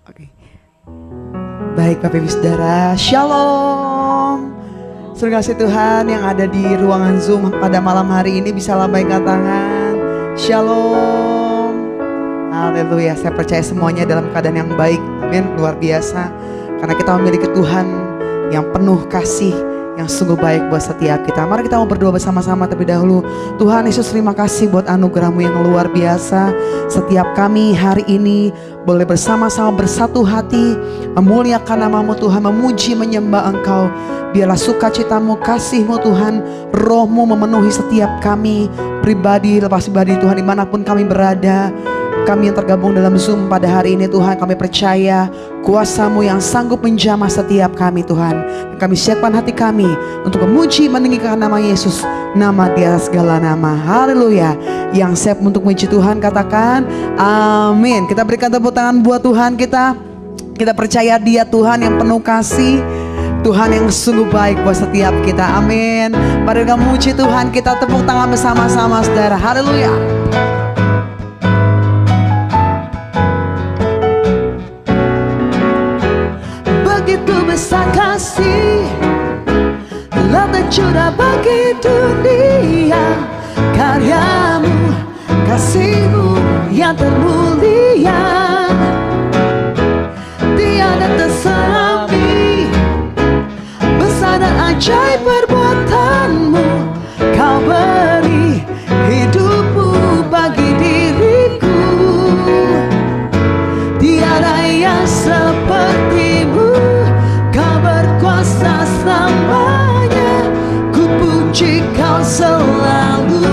Oke. Baik Bapak Ibu Saudara, Shalom. Saudara kasih Tuhan yang ada di ruangan Zoom pada malam hari ini bisa lambaikan tangan. Shalom. Haleluya. Saya percaya semuanya dalam keadaan yang baik. Amin. Luar biasa. Karena kita memiliki Tuhan yang penuh kasih, yang sungguh baik buat setiap kita. Mari kita mau berdoa bersama-sama terlebih dahulu. Tuhan Yesus, terima kasih buat anugerah-Mu yang luar biasa. Setiap kami hari ini boleh bersama-sama bersatu hati memuliakan nama-Mu Tuhan, memuji menyembah Engkau. Biarlah sukacita-Mu, kasih-Mu Tuhan, Roh-Mu memenuhi setiap kami pribadi, lepas pribadi Tuhan, dimanapun kami berada. Kami yang tergabung dalam Zoom pada hari ini Tuhan, kami percaya kuasa-Mu yang sanggup menjamah setiap kami Tuhan. Kami siapkan hati kami untuk memuji meninggikan nama Yesus, nama di atas segala nama. Haleluya. Yang siap untuk memuji Tuhan katakan amin. Kita berikan tepuk tangan buat Tuhan kita. Kita percaya Dia Tuhan yang penuh kasih, Tuhan yang sungguh baik buat setiap kita. Amin. Mari kita memuji Tuhan, kita tepuk tangan bersama-sama saudara. Haleluya. Begitu besar kasih telah tercurah bagi dunia, karya-Mu, kasih-Mu yang termulia, tiada terselami. Besar dan ajaib perbuatan-Mu, Kau beri hidup-Mu bagi diriku. Tiada yang seperti-Mu, Kau berkuasa selamanya. Ku puji Kau selalu.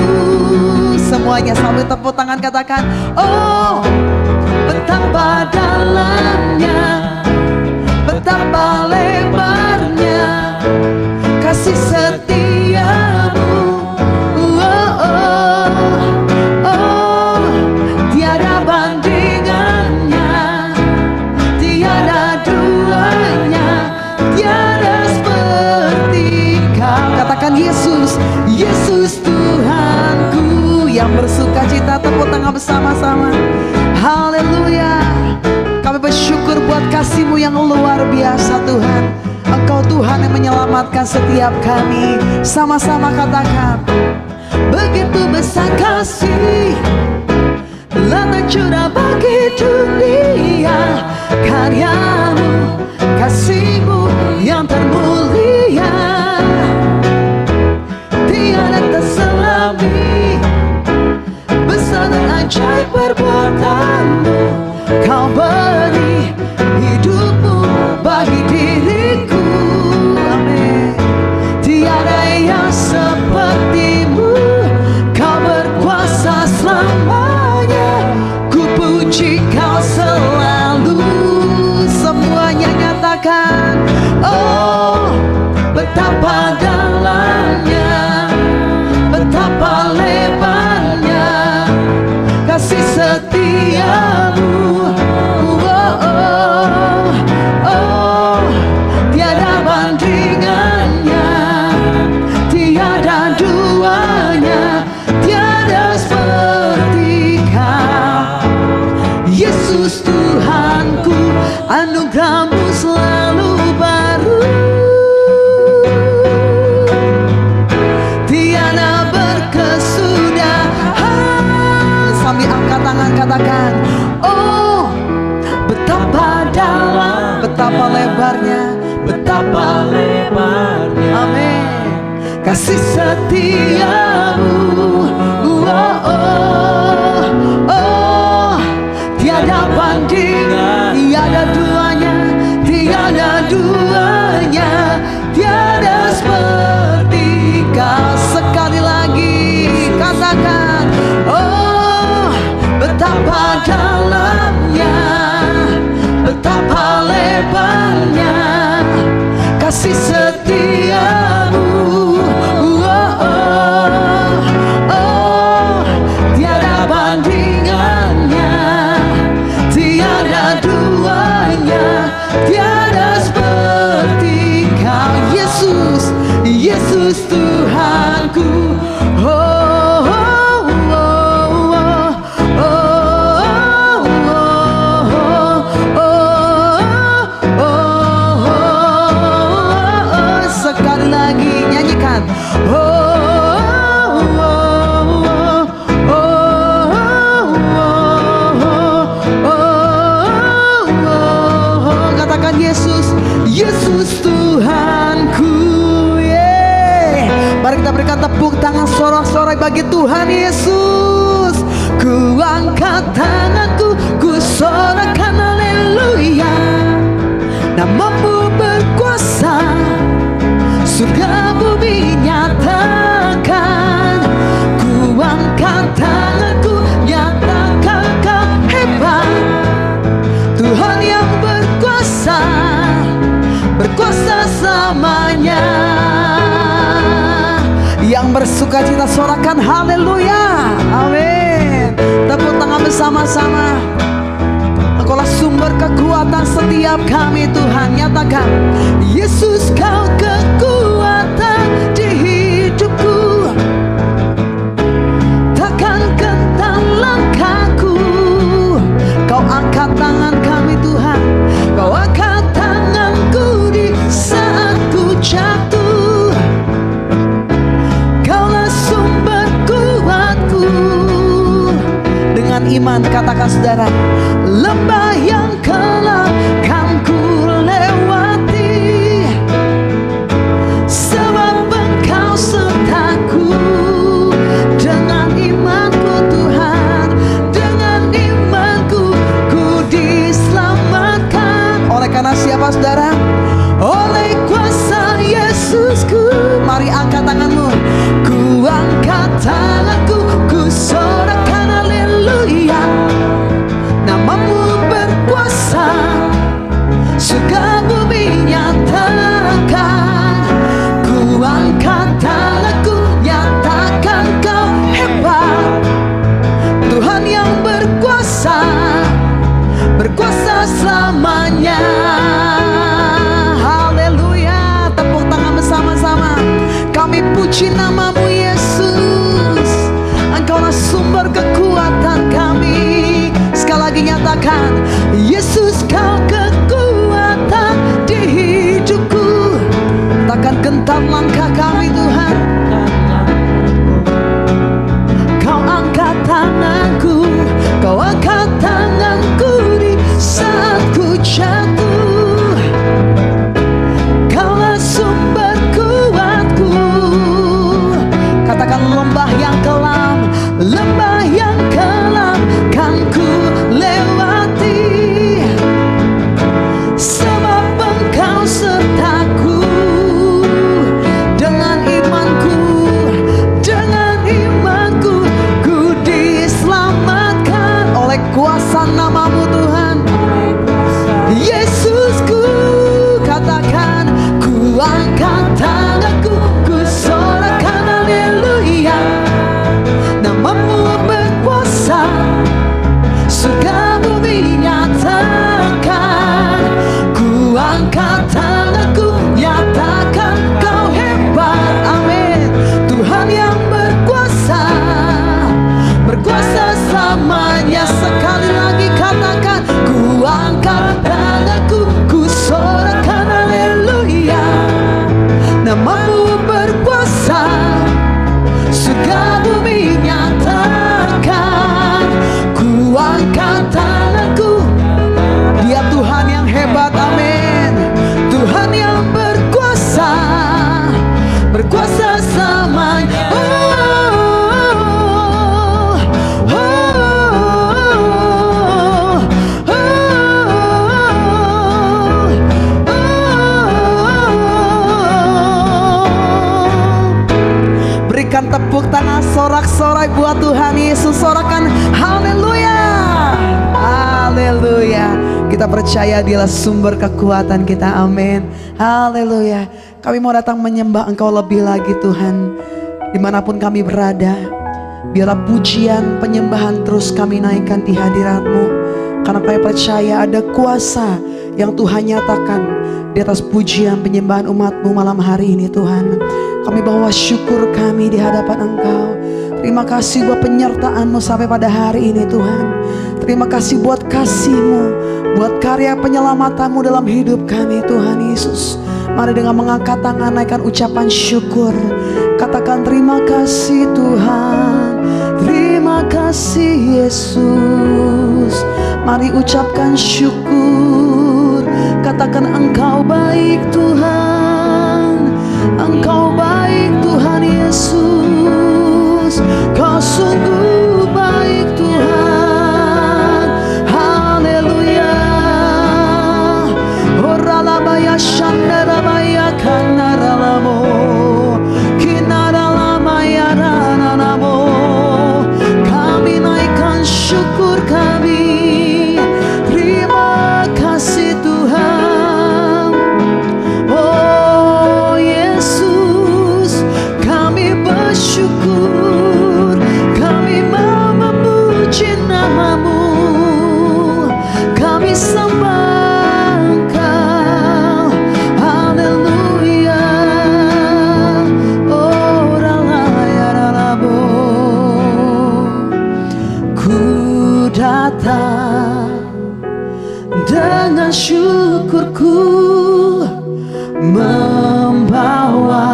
Semuanya sambil tepuk tangan katakan, oh betapa dalamnya, betapa lebarnya kasih setia-Mu. Oh, oh, oh, tiada bandingannya, tiada duanya, tiada seperti Kau. Katakan Yesus, Yesus Tuhanku yang bersuka cita. Tepuk tangan bersama-sama. Haleluya. Kami bersyukur buat kasih-Mu yang luar biasa Tuhan. Engkau Tuhan yang menyelamatkan setiap kami. Sama-sama katakan, begitu besar kasih telah tercurah bagi dunia, karya-Mu, kasih-Mu yang termulia, tiada terselami. Besar dan ajaib perbuatan-Mu, Kau beri hidup-Mu bagi diriku. Amin. Tiada yang seperti-Mu, Kau berkuasa selamanya. Ku puji Kau selalu. Semuanya nyatakan, oh betapa dalamnya, betapa lebarnya kasih setia-Mu. Oh, oh, oh, tiada bandingannya, tiada duanya, tiada seperti Kau. Yesus Tuhanku, anugerah-Mu selalu baru, tiada berkesudahan. Sambil angkat tangan katakan, oh betapa dalam, betapa lebarnya, betapa lebarnya, amin, kasih setia-Mu. Oh, oh, oh, tiada bandingan, tiada duanya, tiada duanya, tiada seperti Kau. Sekali lagi katakan, oh betapa dalamnya, betapa lebarnya kasih setia-Mu. Oh, oh, oh, tiada bandingannya, tiada duanya, tiada seperti Kau. Yesus, Yesus Tuhanku. Oh, oh, oh, oh, oh, Yesus, Yesus Tuhanku. Mari kita berikan tepuk tangan sorak-sorai bagi Tuhan Yesus. Ku angkat tanganku, ku sorakan haleluya. Namamu berkuasa, surga bumi nyatakan. Ku angkat tanganku, nyatakan kau hebat. Tuhan yang berkuasa, berkuasa selamanya. Yang bersuka cita sorakan haleluya, amin. Tepuk tangan bersama-sama. Engkaulah sumber kekuatan setiap kami Tuhan. Nyatakan, Yesus kau kekuatan di hidupku. Takkan gentar langkahku. Kau angkat tangan kami Tuhan. Kau angkat tanganku di saat ku jatuh. Kaulah sumber kuatku. Dengan iman katakan saudara, lembah yang gelap kan ku lewati, sebab Engkau sertaku. Dengan imanku Tuhan, dengan imanku ku diselamatkan. Oleh karena siapa saudara? Oleh kuasa Yesusku. Mari angkat tanganmu. Ku angkat tanganku, ku sorakan haleluya. Namamu berkuasa, surga bumi nyatakan. Ku angkat tanganku, nyatakan kau hebat. Tuhan yang berkuasa, berkuasa selamanya. Haleluya. Tepuk tangan bersama-sama. Kami puji namamu Yesus. Engkaulah sumber kekuatan kami. Sekali lagi nyatakan, Yesus kau kekuatan di hidupku. Takkan gentar langkah kami Tuhan. Kau angkat tanganku, kau angkat tanganku di saat ku jatuh. Kaulah sumber kuatku. Katakan, lembah yang kelam, lembah yang kelam kan ku lewati, sebab Engkau sertaku. Dengan imanku, dengan imanku ku diselamatkan. Oleh kuasa namamu Tuhan Yesusku. Katakan, ku angkat tanganku, ku sorakan haleluya. Namamu berkuasa, surga bumi nyatakan. Ku angkat tanganku, nyatakan kau hebat, amin. Tuhan yang berkuasa, berkuasa selamanya. Sekali lagi katakan, ku angkat tanganku, ku sorakan haleluya. Namamu berkuasa, surga bumi nyatakan. Ku angkat tanganku, Dia Tuhan yang hebat, amin. Tuhan yang berkuasa, berkuasa selamanya. Berikan tepuk tangan sorak-sorai buat Tuhan Yesus. Sorakan haleluya, haleluya. Kita percaya Dialah sumber kekuatan kita, amin. Haleluya. Kami mau datang menyembah Engkau lebih lagi Tuhan. Dimanapun kami berada, biarlah pujian penyembahan terus kami naikkan di hadirat-Mu. Karena kami percaya ada kuasa yang Tuhan nyatakan di atas pujian penyembahan umat-Mu malam hari ini Tuhan. Kami bawa syukur kami di hadapan Engkau. Terima kasih buat penyertaan-Mu sampai pada hari ini Tuhan. Terima kasih buat kasih-Mu, buat karya penyelamatan-Mu dalam hidup kami Tuhan Yesus. Mari dengan mengangkat tangan naikkan ucapan syukur. Katakan terima kasih Tuhan, terima kasih Yesus. Mari ucapkan syukur. Katakan katakan Engkau baik Tuhan, Engkau baik Tuhan Yesus, Kau sungguh baik Tuhan. Haleluya. Oralabaya shandarabaya kanaralamo kinaralamaya rananamo. Kami naikkan syukur kami, terima kasih Tuhan. Oh Yesus, kami bersyukur, kami mau memuji nama-Mu, kami sembah Engkau. Haleluya. Oh ralaya ralabo, ku datang dengan syukurku, membawa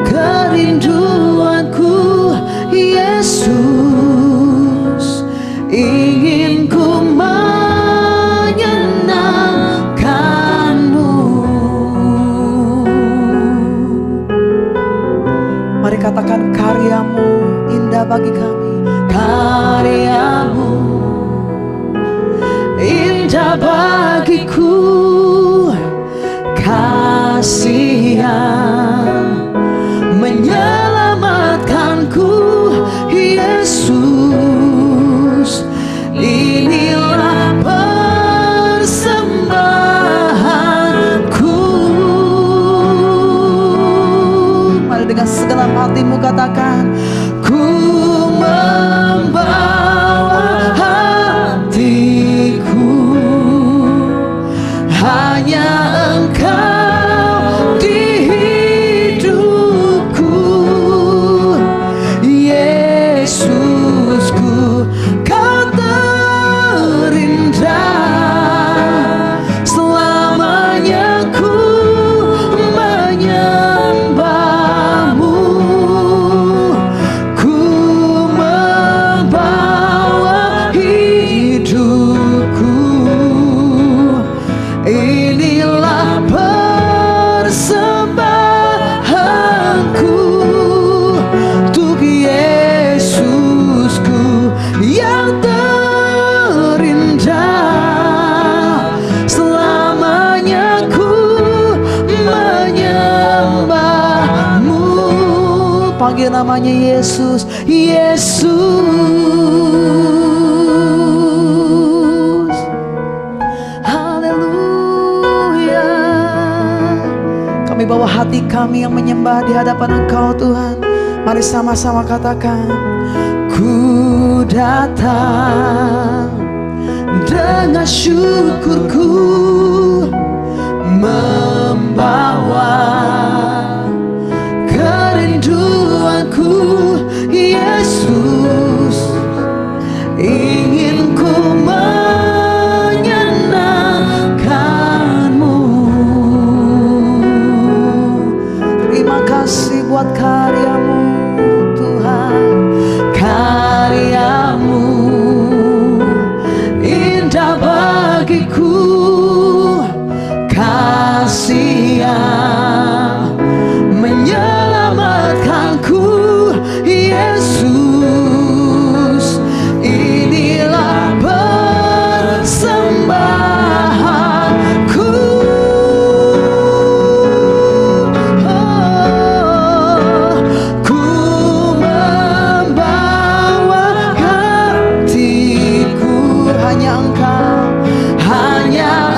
kerinduanku. Yesus, ingin ku menyenangkan-Mu. Mari katakan karya-Mu indah bagi kami. Karya-Mu indah bagiku, kasih yang menyelamatkanku. Yesus, inilah persembahanku. Mari dengan segenap hatimu katakan, ku membawa hatiku, hanya Engkau di hidupku. Yesusku, Kau terindah, selamanya ku menyembah-Mu. Ku membawa hidupku, inilah persembahanku untuk Yesusku yang terindah, selamanya ku menyembah-Mu. Panggil namanya Yesus, Yesus. Haleluya. Kami bawa hati kami yang menyembah di hadapan Engkau Tuhan. Mari sama-sama katakan, ku datang dengan syukurku, membawa kerinduanku. Yesus, ingin ku menyenangkan-Mu. Terima kasih buat karya-Mu Tuhan. Karya-Mu indah bagiku, kasih yang menyelamatkanku. Yesus, inilah persembahanku. Ku membawa hatiku, hanya Engkau, hanya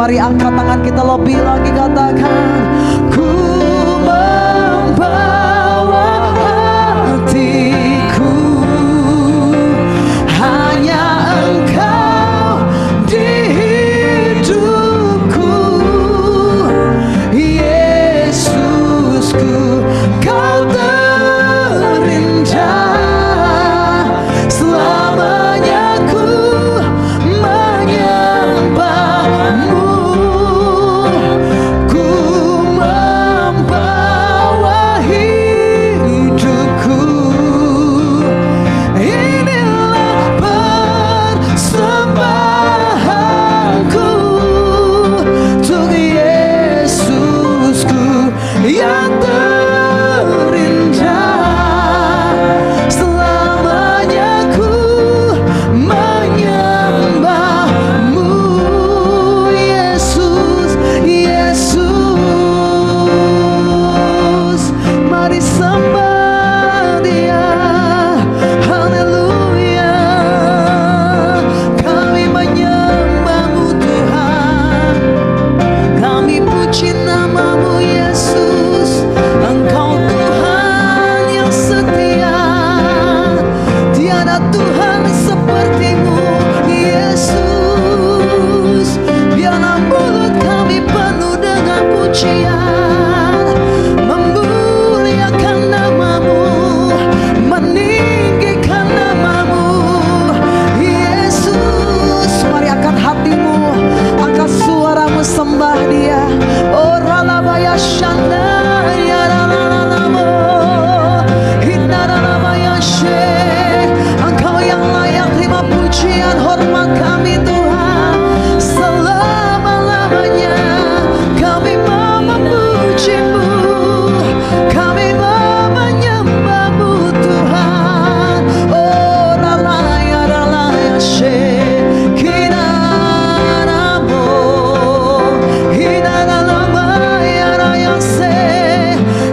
Mari angkat tangan kita lebih lagi, katakan, ku membawa hatiku, hanya Engkau di hidupku, Yesusku, Kau terindah. Selamanya ku menyembahmu, ku membawa hidupku. Inilah persembahanku untuk Yesusku yang terindah. Selamanya ku menyembahmu, Yesus, Yesus. Mari sembah Dia, haleluya. Kami menyembahmu Tuhan, kami puji namamu Yesus. Engkau Tuhan yang setia, tiada Tuhan sepertimu Yesus. Biarlah mulut kami penuh dengan pujian, memuliakan namamu, meninggikan namamu Yesus. Mari angkat hatimu, angkat suaramu, sembah Dia. Oh ralabaya shanda ya ralalamo, hinaralabaya she. Engkau yang layak terima pujian hormat kami Tuhan. Selama-lamanya kami mau memujimu, kami mau menyembahmu Tuhan. Oh ralaya she, kinaramo, hinaralamaya raya se,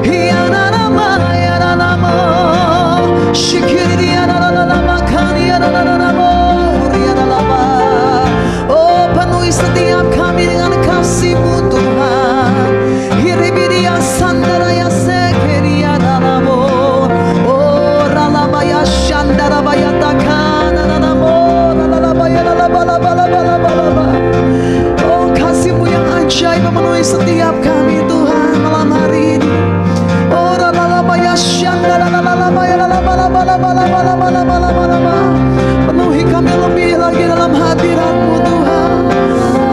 hianaramaya ralamo, shikiri yaralama kani yaralamo, riaralama. Oh penuhi setiap kami dengan kasih-Mu Tuhan. Hiribiria sandaraya sekeri yaralamo, oh ralabaya shandarabaya takana ralamo, ralalabaya ralabalabalabalaba. Oh kasih-Mu yang ajaib memenuhi setiap kami Tuhan malam hari ini. Oh ralalabaya shandarabaya ralabalabalabalabalabalaba. Penuhi kami lebih lagi dalam hadirat-Mu Tuhan.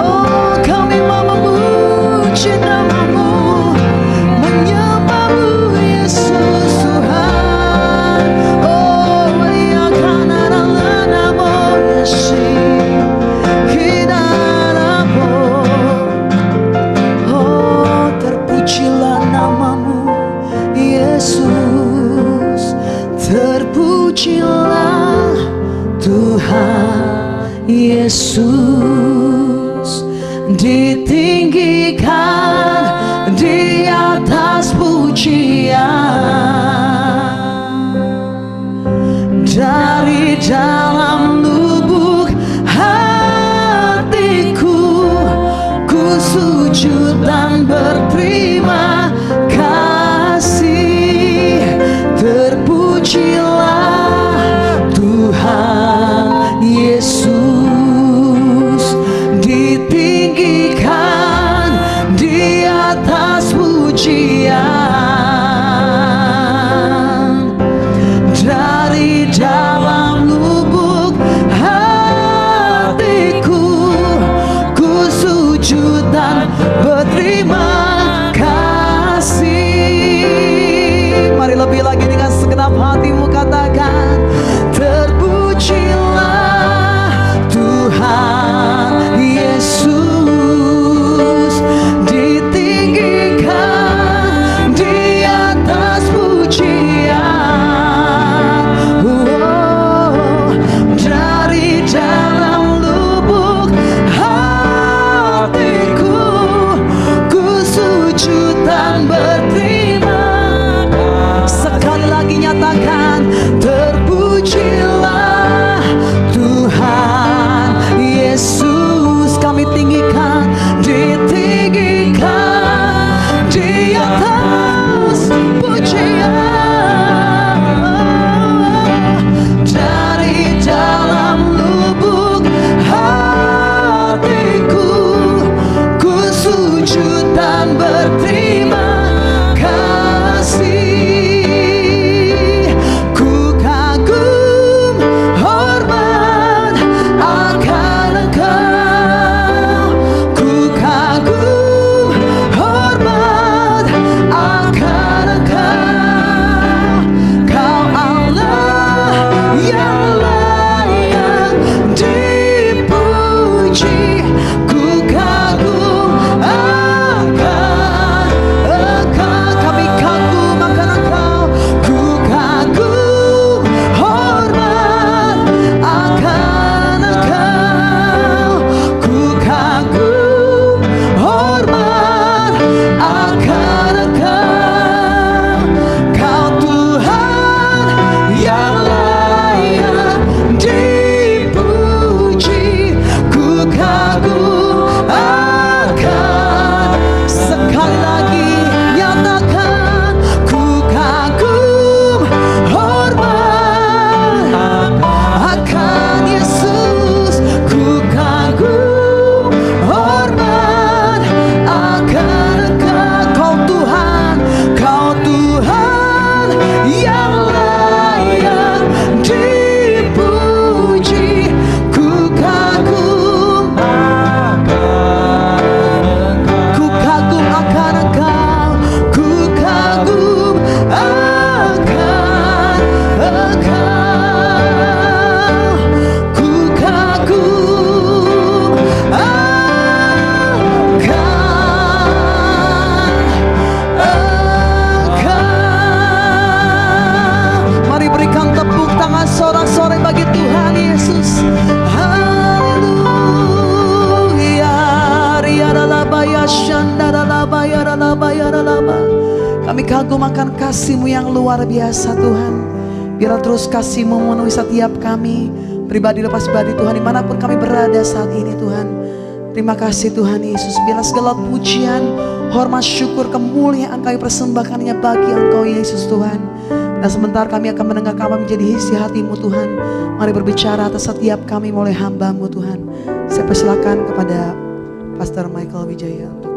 Oh kami mau memuji namamu, menyembahmu Yesus Tuhan. Oh muliakan namamu Yesus, hinaramu. Oh terpujilah namamu Yesus, terpujilah Tuhan Yesus. Ditinggikan di atas pujian, dari dalam lubuk hatiku ku sujud dan berterima kasih. Terpujilah Tuhan Yesus, ditinggikan di atas pujian, dari dalam lubuk hatiku ku sujud dan berterima kasih. Mari lebih lagi dengan segenap hatimu katakan, terpujilah Tuhan Yesus, ditinggikan di atas pujian. Oh, dari dalam lubuk hatiku ku sujud dan berterima. Sekali lagi nyatakan, terpujilah Tuhan Yesus. Kami tinggikan di kasih-Mu yang luar biasa Tuhan. Biar terus kasih-Mu memenuhi setiap kami, pribadi lepas pribadi Tuhan, dimanapun kami berada saat ini Tuhan. Terima kasih Tuhan Yesus. Biarlah segala pujian, hormat, syukur, kemuliaan kami persembahkan hanya bagi Engkau Yesus Tuhan. Dan sebentar kami akan mendengar kami menjadi isi hati-Mu Tuhan. Mari berbicara atas setiap kami mulai hamba-Mu Tuhan. Saya persilakan kepada Pastor Michael Wijaya untuk.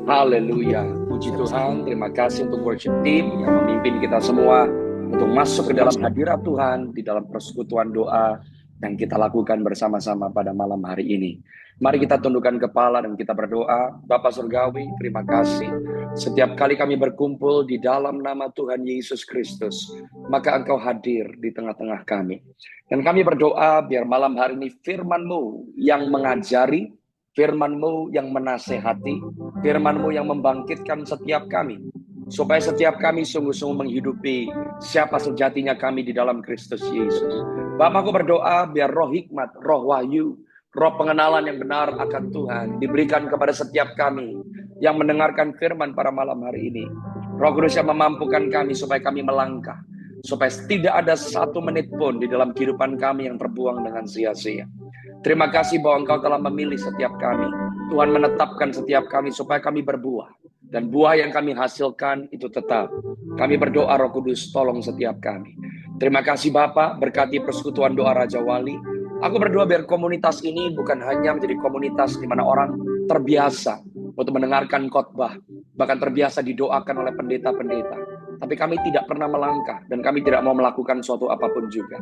Haleluya, puji Tuhan. Terima kasih untuk worship team yang memimpin kita semua untuk masuk ke dalam hadirat Tuhan, di dalam persekutuan doa yang kita lakukan bersama-sama pada malam hari ini. Mari kita tundukkan kepala dan kita berdoa. Bapa Surgawi, terima kasih. Setiap kali kami berkumpul di dalam nama Tuhan Yesus Kristus, maka Engkau hadir di tengah-tengah kami. Dan kami berdoa biar malam hari ini firman-Mu yang mengajari, firman-Mu yang menasehati, firman-Mu yang membangkitkan setiap kami, supaya setiap kami sungguh-sungguh menghidupi siapa sejatinya kami di dalam Kristus Yesus. Bapak, aku berdoa biar roh hikmat, roh wahyu, roh pengenalan yang benar akan Tuhan diberikan kepada setiap kami yang mendengarkan firman pada malam hari ini. Roh Kudus yang memampukan kami supaya kami melangkah, supaya tidak ada satu menit pun di dalam kehidupan kami yang terbuang dengan sia-sia. Terima kasih bahwa Engkau telah memilih setiap kami. Tuhan menetapkan setiap kami supaya kami berbuah. Dan buah yang kami hasilkan itu tetap. Kami berdoa Roh Kudus tolong setiap kami. Terima kasih Bapak, berkati persekutuan doa Raja Wali. Aku berdoa biar komunitas ini bukan hanya menjadi komunitas di mana orang terbiasa untuk mendengarkan khotbah, bahkan terbiasa didoakan oleh pendeta-pendeta. Tapi kami tidak pernah melangkah dan kami tidak mau melakukan suatu apapun juga.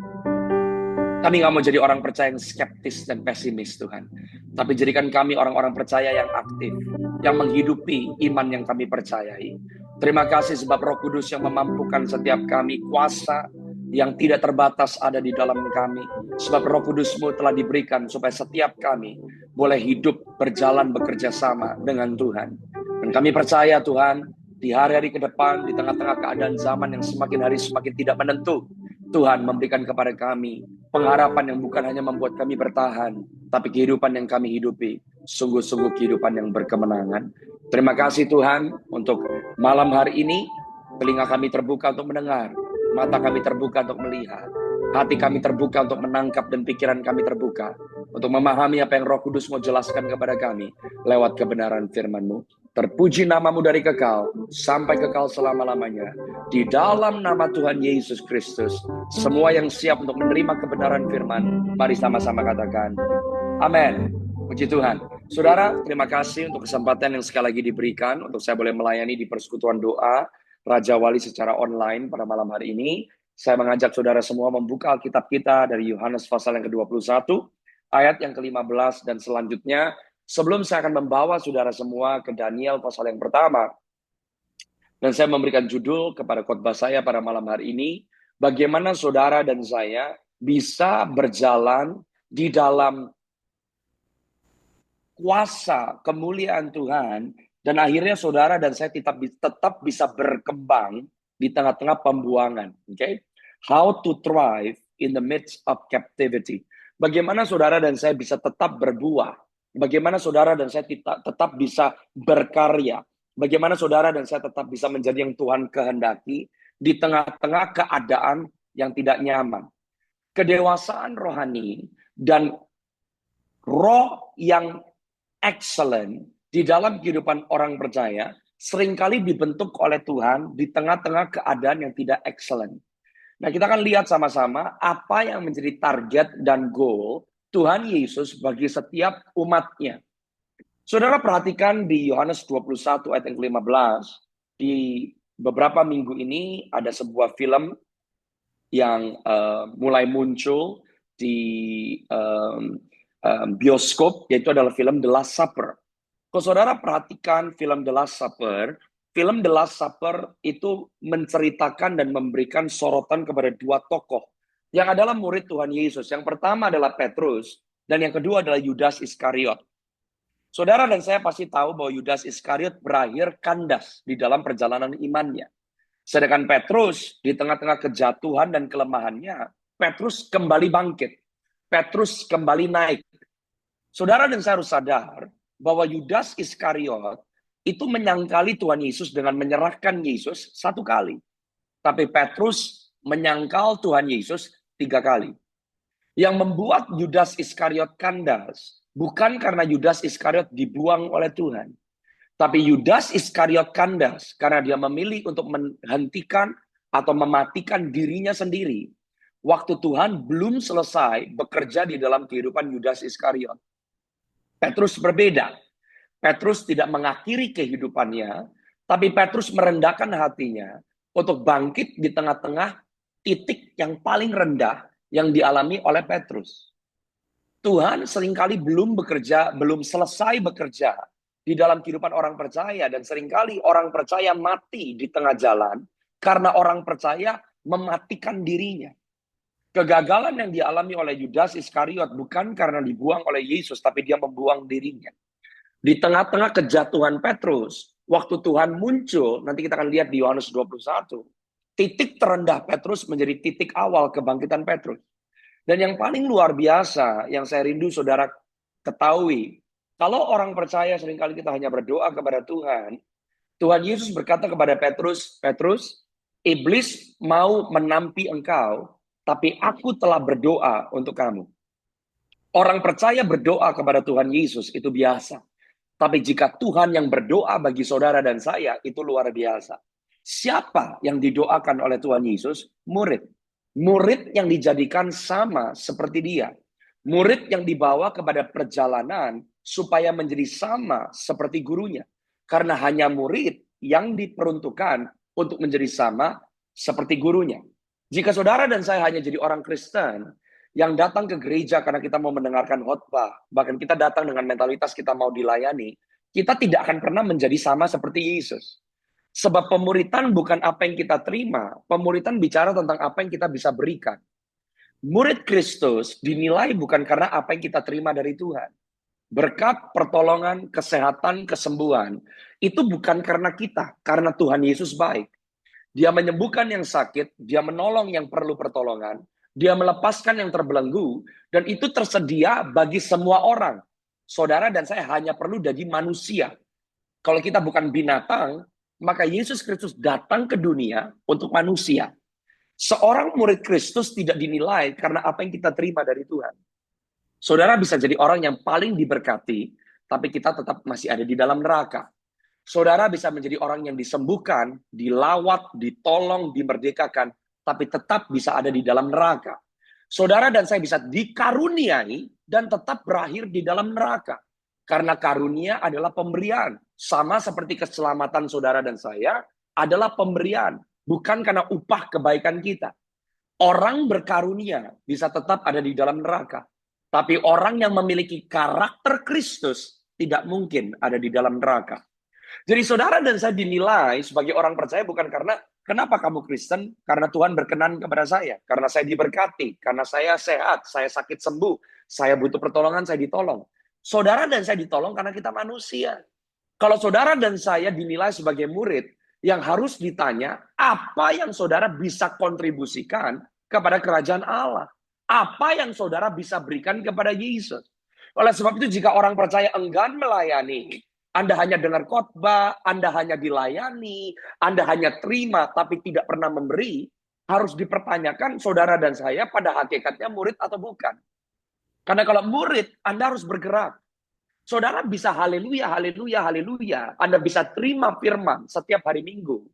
Kami nggak mau jadi orang percaya yang skeptis dan pesimis Tuhan. Tapi jadikan kami orang-orang percaya yang aktif, yang menghidupi iman yang kami percayai. Terima kasih sebab Roh Kudus yang memampukan setiap kami, kuasa yang tidak terbatas ada di dalam kami. Sebab Roh Kudus-Mu telah diberikan supaya setiap kami boleh hidup, berjalan, bekerja sama dengan Tuhan. Dan kami percaya Tuhan, di hari-hari ke depan, di tengah-tengah keadaan zaman yang semakin hari semakin tidak menentu, Tuhan memberikan kepada kami pengharapan yang bukan hanya membuat kami bertahan, tapi kehidupan yang kami hidupi, sungguh-sungguh kehidupan yang berkemenangan. Terima kasih Tuhan untuk malam hari ini, telinga kami terbuka untuk mendengar, mata kami terbuka untuk melihat, hati kami terbuka untuk menangkap dan pikiran kami terbuka, untuk memahami apa yang Roh Kudus mau jelaskan kepada kami lewat kebenaran firman-Mu. Terpuji nama-Mu dari kekal sampai kekal selama-lamanya. Di dalam nama Tuhan Yesus Kristus, semua yang siap untuk menerima kebenaran firman, mari sama-sama katakan, amin. Puji Tuhan. Saudara, terima kasih untuk kesempatan yang sekali lagi diberikan untuk saya boleh melayani di persekutuan doa Raja Wali secara online pada malam hari ini. Saya mengajak saudara semua membuka Alkitab kita dari Yohanes pasal yang ke-21, ayat yang ke-15 dan selanjutnya. Sebelum saya akan membawa saudara semua ke Daniel pasal yang pertama, dan saya memberikan judul kepada khotbah saya pada malam hari ini, bagaimana saudara dan saya bisa berjalan di dalam kuasa kemuliaan Tuhan, dan akhirnya saudara dan saya tetap bisa berkembang di tengah-tengah pembuangan. Okay? How to thrive in the midst of captivity. Bagaimana saudara dan saya bisa tetap berbuah. Bagaimana saudara dan saya tetap bisa berkarya. Bagaimana saudara dan saya tetap bisa menjadi yang Tuhan kehendaki di tengah-tengah keadaan yang tidak nyaman. Kedewasaan rohani dan roh yang excellent di dalam kehidupan orang percaya seringkali dibentuk oleh Tuhan di tengah-tengah keadaan yang tidak excellent. Nah, kita akan lihat sama-sama apa yang menjadi target dan goal Tuhan Yesus bagi setiap umatnya. Saudara perhatikan di Yohanes 21 ayat yang ke-15, di beberapa minggu ini ada sebuah film yang mulai muncul di bioskop, yaitu adalah film The Last Supper. Kalau saudara perhatikan film The Last Supper, film The Last Supper itu menceritakan dan memberikan sorotan kepada dua tokoh yang adalah murid Tuhan Yesus. Yang pertama adalah Petrus, dan yang kedua adalah Yudas Iskariot. Saudara dan saya pasti tahu bahwa Yudas Iskariot berakhir kandas di dalam perjalanan imannya. Sedangkan Petrus, di tengah-tengah kejatuhan dan kelemahannya, Petrus kembali bangkit. Petrus kembali naik. Saudara dan saya harus sadar bahwa Yudas Iskariot itu menyangkali Tuhan Yesus dengan menyerahkan Yesus 1 kali. Tapi Petrus menyangkal Tuhan Yesus 3 kali. Yang membuat Yudas Iskariot kandas bukan karena Yudas Iskariot dibuang oleh Tuhan. Tapi Yudas Iskariot kandas karena dia memilih untuk menghentikan atau mematikan dirinya sendiri. Waktu Tuhan belum selesai bekerja di dalam kehidupan Yudas Iskariot. Petrus berbeda. Petrus tidak mengakhiri kehidupannya, tapi Petrus merendahkan hatinya untuk bangkit di tengah-tengah titik yang paling rendah yang dialami oleh Petrus. Tuhan seringkali belum selesai bekerja di dalam kehidupan orang percaya, dan seringkali orang percaya mati di tengah jalan karena orang percaya mematikan dirinya. Kegagalan yang dialami oleh Yudas Iskariot bukan karena dibuang oleh Yesus, tapi dia membuang dirinya. Di tengah-tengah kejatuhan Petrus, waktu Tuhan muncul, nanti kita akan lihat di Yohanes 21, titik terendah Petrus menjadi titik awal kebangkitan Petrus. Dan yang paling luar biasa, yang saya rindu saudara ketahui, kalau orang percaya seringkali kita hanya berdoa kepada Tuhan, Tuhan Yesus berkata kepada Petrus, Petrus, iblis mau menampi engkau, tapi aku telah berdoa untuk kamu. Orang percaya berdoa kepada Tuhan Yesus itu biasa. Tapi jika Tuhan yang berdoa bagi saudara dan saya, itu luar biasa. Siapa yang didoakan oleh Tuhan Yesus? Murid. Murid yang dijadikan sama seperti dia. Murid yang dibawa kepada perjalanan supaya menjadi sama seperti gurunya. Karena hanya murid yang diperuntukkan untuk menjadi sama seperti gurunya. Jika saudara dan saya hanya jadi orang Kristen yang datang ke gereja karena kita mau mendengarkan khotbah, bahkan kita datang dengan mentalitas kita mau dilayani, kita tidak akan pernah menjadi sama seperti Yesus. Sebab pemuritan bukan apa yang kita terima, pemuritan bicara tentang apa yang kita bisa berikan. Murid Kristus dinilai bukan karena apa yang kita terima dari Tuhan. Berkat, pertolongan, kesehatan, kesembuhan, itu bukan karena kita, karena Tuhan Yesus baik. Dia menyembuhkan yang sakit, dia menolong yang perlu pertolongan, dia melepaskan yang terbelenggu, dan itu tersedia bagi semua orang. Saudara dan saya hanya perlu jadi manusia. Kalau kita bukan binatang, maka Yesus Kristus datang ke dunia untuk manusia. Seorang murid Kristus tidak dinilai karena apa yang kita terima dari Tuhan. Saudara bisa jadi orang yang paling diberkati, tapi kita tetap masih ada di dalam neraka. Saudara bisa menjadi orang yang disembuhkan, dilawat, ditolong, dimerdekakan, tapi tetap bisa ada di dalam neraka. Saudara dan saya bisa dikaruniai dan tetap berakhir di dalam neraka. Karena karunia adalah pemberian. Sama seperti keselamatan saudara dan saya adalah pemberian. Bukan karena upah kebaikan kita. Orang berkarunia bisa tetap ada di dalam neraka. Tapi orang yang memiliki karakter Kristus tidak mungkin ada di dalam neraka. Jadi saudara dan saya dinilai sebagai orang percaya bukan karena kenapa kamu Kristen? Karena Tuhan berkenan kepada saya. Karena saya diberkati. Karena saya sehat. Saya sakit sembuh. Saya butuh pertolongan, saya ditolong. Saudara dan saya ditolong karena kita manusia. Kalau saudara dan saya dinilai sebagai murid, yang harus ditanya, apa yang saudara bisa kontribusikan kepada kerajaan Allah? Apa yang saudara bisa berikan kepada Yesus? Oleh sebab itu, jika orang percaya enggan melayani, Anda hanya dengar khotbah, Anda hanya dilayani, Anda hanya terima, tapi tidak pernah memberi, harus dipertanyakan saudara dan saya pada hakikatnya murid atau bukan. Karena kalau murid, Anda harus bergerak. Saudara bisa haleluya, haleluya, haleluya. Anda bisa terima firman setiap hari Minggu.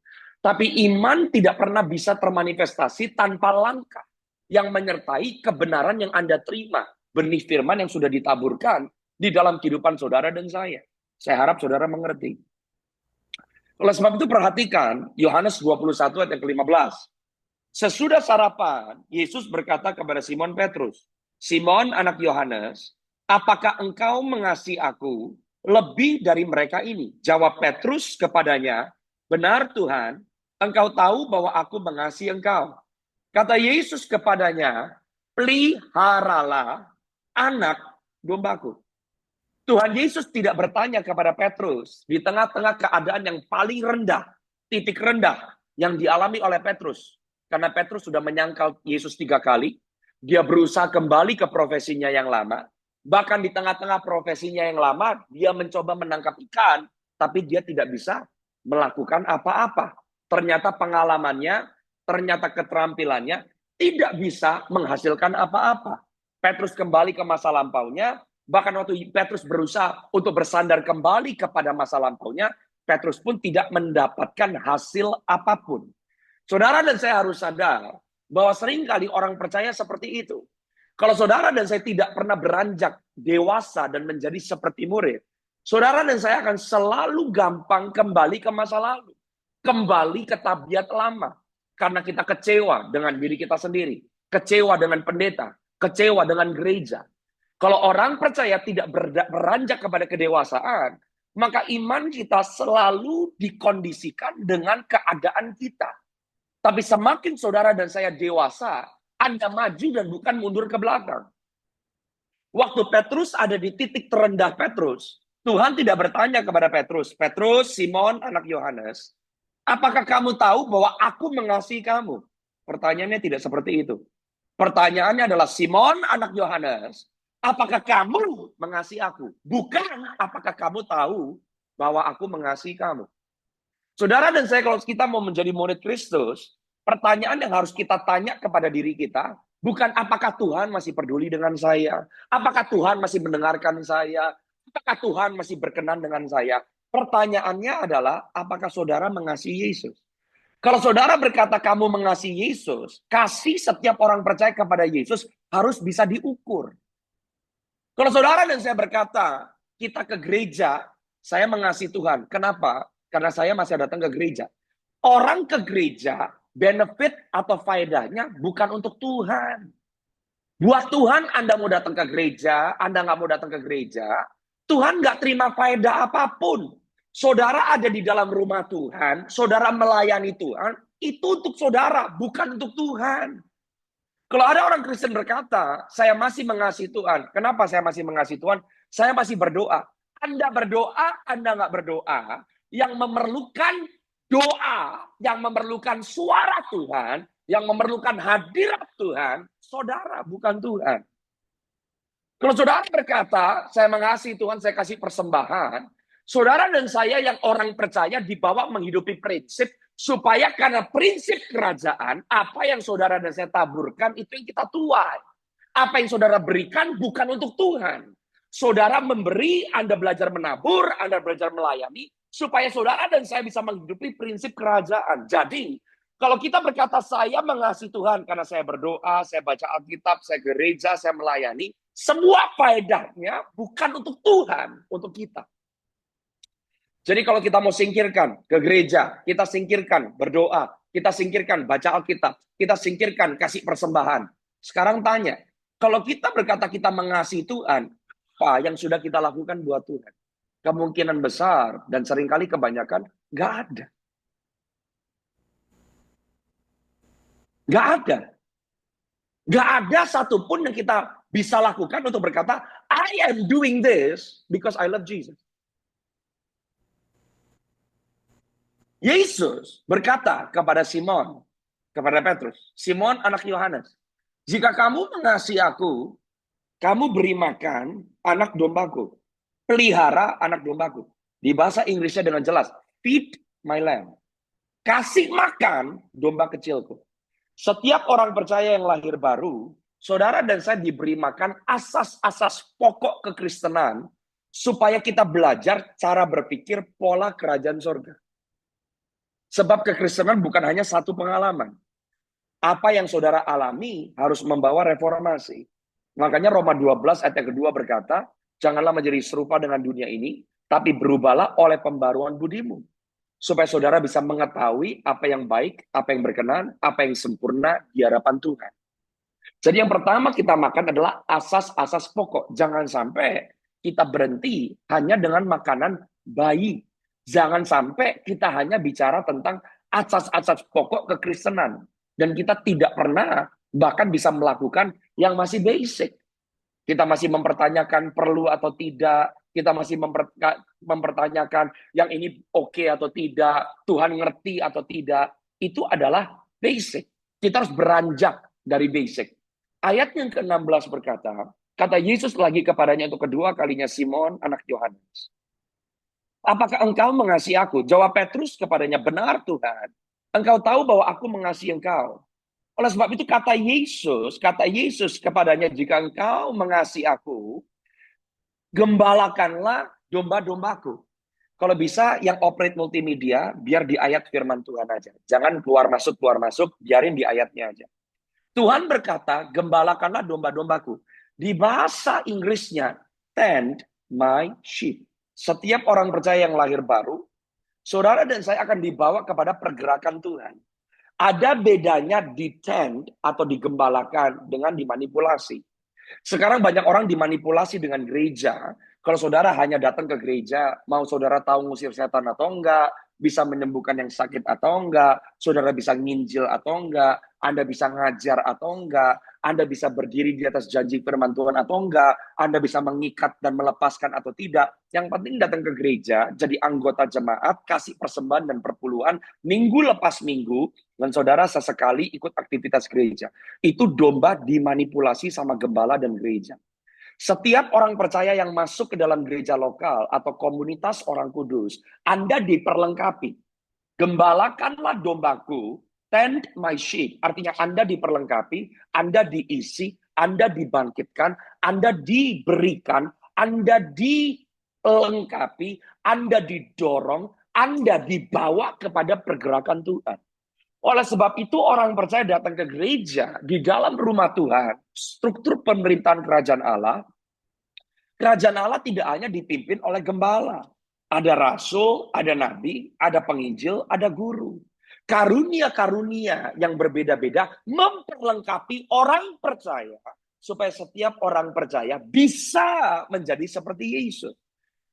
Tapi iman tidak pernah bisa termanifestasi tanpa langkah yang menyertai kebenaran yang Anda terima. Benih firman yang sudah ditaburkan di dalam kehidupan saudara dan saya. Saya harap saudara mengerti. Oleh sebab itu perhatikan Yohanes 21 ayat yang ke-15. Sesudah sarapan, Yesus berkata kepada Simon Petrus, Simon anak Yohanes, apakah engkau mengasihi aku lebih dari mereka ini? Jawab Petrus kepadanya, benar Tuhan, engkau tahu bahwa aku mengasihi engkau. Kata Yesus kepadanya, peliharalah anak dombaku. Tuhan Yesus tidak bertanya kepada Petrus di tengah-tengah keadaan yang paling rendah, titik rendah yang dialami oleh Petrus. Karena Petrus sudah menyangkal Yesus 3 kali, dia berusaha kembali ke profesinya yang lama. Bahkan di tengah-tengah profesinya yang lama, dia mencoba menangkap ikan tapi dia tidak bisa melakukan apa-apa. Ternyata pengalamannya, ternyata keterampilannya tidak bisa menghasilkan apa-apa. Petrus kembali ke masa lampaunya, bahkan waktu Petrus berusaha untuk bersandar kembali kepada masa lampaunya, Petrus pun tidak mendapatkan hasil apapun. Saudara dan saya harus sadar bahwa seringkali orang percaya seperti itu. Kalau saudara dan saya tidak pernah beranjak dewasa dan menjadi seperti murid, saudara dan saya akan selalu gampang kembali ke masa lalu. Kembali ke tabiat lama. Karena kita kecewa dengan diri kita sendiri. Kecewa dengan pendeta. Kecewa dengan gereja. Kalau orang percaya tidak beranjak kepada kedewasaan, maka iman kita selalu dikondisikan dengan keadaan kita. Tapi semakin saudara dan saya dewasa, Anda maju dan bukan mundur ke belakang. Waktu Petrus ada di titik terendah Petrus, Tuhan tidak bertanya kepada Petrus, Petrus, Simon, anak Yohanes, apakah kamu tahu bahwa aku mengasihi kamu? Pertanyaannya tidak seperti itu. Pertanyaannya adalah, Simon, anak Yohanes, apakah kamu mengasihi aku? Bukan, apakah kamu tahu bahwa aku mengasihi kamu? Saudara dan saya, kalau kita mau menjadi murid Kristus, pertanyaan yang harus kita tanya kepada diri kita, bukan apakah Tuhan masih peduli dengan saya, apakah Tuhan masih mendengarkan saya, apakah Tuhan masih berkenan dengan saya. Pertanyaannya adalah, apakah saudara mengasihi Yesus? Kalau saudara berkata kamu mengasihi Yesus, kasih setiap orang percaya kepada Yesus harus bisa diukur. Kalau saudara dan saya berkata, kita ke gereja, saya mengasihi Tuhan. Kenapa? Karena saya masih datang ke gereja. Orang ke gereja, benefit atau faedahnya bukan untuk Tuhan. Buat Tuhan, Anda mau datang ke gereja, Anda nggak mau datang ke gereja, Tuhan nggak terima faedah apapun. Saudara ada di dalam rumah Tuhan, saudara melayani Tuhan, itu untuk saudara, bukan untuk Tuhan. Kalau ada orang Kristen berkata, saya masih mengasihi Tuhan. Kenapa saya masih mengasihi Tuhan? Saya masih berdoa. Anda berdoa, Anda nggak berdoa, yang memerlukan doa, yang memerlukan suara Tuhan, yang memerlukan hadirat Tuhan, saudara, bukan Tuhan. Kalau saudara berkata, saya mengasihi Tuhan, saya kasih persembahan, saudara dan saya yang orang percaya dibawa menghidupi prinsip, supaya karena prinsip kerajaan, apa yang saudara dan saya taburkan, itu yang kita tuai. Apa yang saudara berikan bukan untuk Tuhan. Saudara memberi, Anda belajar menabur, Anda belajar melayani, supaya saudara dan saya bisa menghidupi prinsip kerajaan. Jadi, kalau kita berkata saya mengasihi Tuhan karena saya berdoa, saya baca Alkitab, saya gereja, saya melayani, semua faedahnya bukan untuk Tuhan, untuk kita. Jadi kalau kita mau singkirkan ke gereja, kita singkirkan berdoa, kita singkirkan baca Alkitab, kita singkirkan kasih persembahan. Sekarang tanya, kalau kita berkata kita mengasihi Tuhan, apa yang sudah kita lakukan buat Tuhan? Kemungkinan besar dan seringkali kebanyakan nggak ada. Nggak ada. Nggak ada satupun yang kita bisa lakukan untuk berkata, I am doing this because I love Jesus. Yesus berkata kepada Simon, kepada Petrus, Simon anak Yohanes, jika kamu mengasihi aku, kamu beri makan anak dombaku. Pelihara anak dombaku. Di bahasa Inggrisnya dengan jelas, feed my lamb. Kasih makan domba kecilku. Setiap orang percaya yang lahir baru, saudara dan saya diberi makan asas-asas pokok kekristenan, supaya kita belajar cara berpikir pola kerajaan surga. Sebab kekristenan bukan hanya satu pengalaman. Apa yang saudara alami harus membawa reformasi. Makanya Roma 12 ayat yang kedua berkata, janganlah menjadi serupa dengan dunia ini, tapi berubahlah oleh pembaruan budimu. Supaya saudara bisa mengetahui apa yang baik, apa yang berkenan, apa yang sempurna di hadapan Tuhan. Jadi yang pertama kita makan adalah asas-asas pokok. Jangan sampai kita berhenti hanya dengan makanan bayi. Jangan sampai kita hanya bicara tentang asas-asas pokok kekristenan. Dan kita tidak pernah bahkan bisa melakukan yang masih basic. Kita masih mempertanyakan perlu atau tidak. Kita masih mempertanyakan yang ini oke atau tidak. Tuhan ngerti atau tidak. Itu adalah basic. Kita harus beranjak dari basic. Ayat yang ke-16 berkata, kata Yesus lagi kepadanya untuk kedua kalinya, Simon, anak Yohanes. Apakah engkau mengasihi aku? Jawab Petrus kepadanya, benar Tuhan. Engkau tahu bahwa aku mengasihi engkau. Oleh sebab itu kata Yesus kepadanya, jika engkau mengasihi aku, gembalakanlah domba-dombaku. Kalau bisa yang operate multimedia, biar di ayat firman Tuhan aja. Jangan keluar masuk, biarin di ayatnya aja. Tuhan berkata, gembalakanlah domba-dombaku. Di bahasa Inggrisnya, tend my sheep. Setiap orang percaya yang lahir baru, saudara dan saya akan dibawa kepada pergerakan Tuhan. Ada bedanya di tend atau digembalakan dengan dimanipulasi. Sekarang banyak orang dimanipulasi dengan gereja. Kalau saudara hanya datang ke gereja, mau saudara tahu ngusir setan atau enggak, bisa menyembuhkan yang sakit atau enggak, saudara bisa nginjil atau enggak, Anda bisa ngajar atau enggak, Anda bisa berdiri di atas janji firman Tuhan atau enggak, Anda bisa mengikat dan melepaskan atau tidak. Yang penting datang ke gereja, jadi anggota jemaat, kasih persembahan dan perpuluhan, minggu lepas minggu, dan saudara sesekali ikut aktivitas gereja. Itu domba dimanipulasi sama gembala dan gereja. Setiap orang percaya yang masuk ke dalam gereja lokal atau komunitas orang kudus, Anda diperlengkapi. Gembalakanlah dombaku, tend my sheep. Artinya Anda diperlengkapi, Anda diisi, Anda dibangkitkan, Anda diberikan, Anda dilengkapi, Anda didorong, Anda dibawa kepada pergerakan Tuhan. Oleh sebab itu orang percaya datang ke gereja di dalam rumah Tuhan, struktur pemerintahan kerajaan Allah tidak hanya dipimpin oleh gembala. Ada rasul, ada nabi, ada penginjil, ada guru. Karunia-karunia yang berbeda-beda memperlengkapi orang percaya supaya setiap orang percaya bisa menjadi seperti Yesus.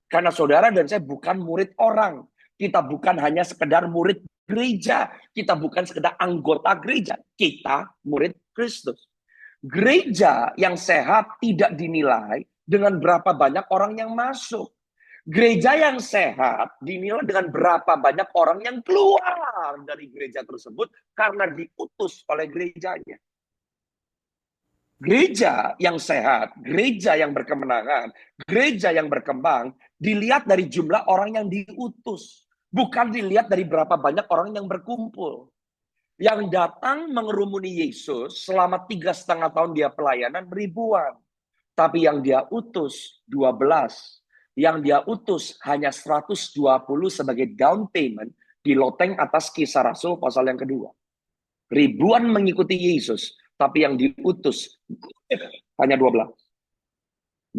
Karena saudara dan saya bukan murid orang. Kita bukan hanya sekedar murid gereja. Kita bukan sekedar anggota gereja. Kita murid Kristus. Gereja yang sehat tidak dinilai dengan berapa banyak orang yang masuk. Gereja yang sehat dinilai dengan berapa banyak orang yang keluar dari gereja tersebut karena diutus oleh gerejanya. Gereja yang sehat, gereja yang berkemenangan, gereja yang berkembang, dilihat dari jumlah orang yang diutus. Bukan dilihat dari berapa banyak orang yang berkumpul. Yang datang mengerumuni Yesus selama 3,5 tahun dia pelayanan ribuan. Tapi yang dia utus 12. Yang dia utus hanya 120 sebagai down payment di loteng atas Kisah Rasul pasal yang kedua. Ribuan mengikuti Yesus, tapi yang diutus hanya 12.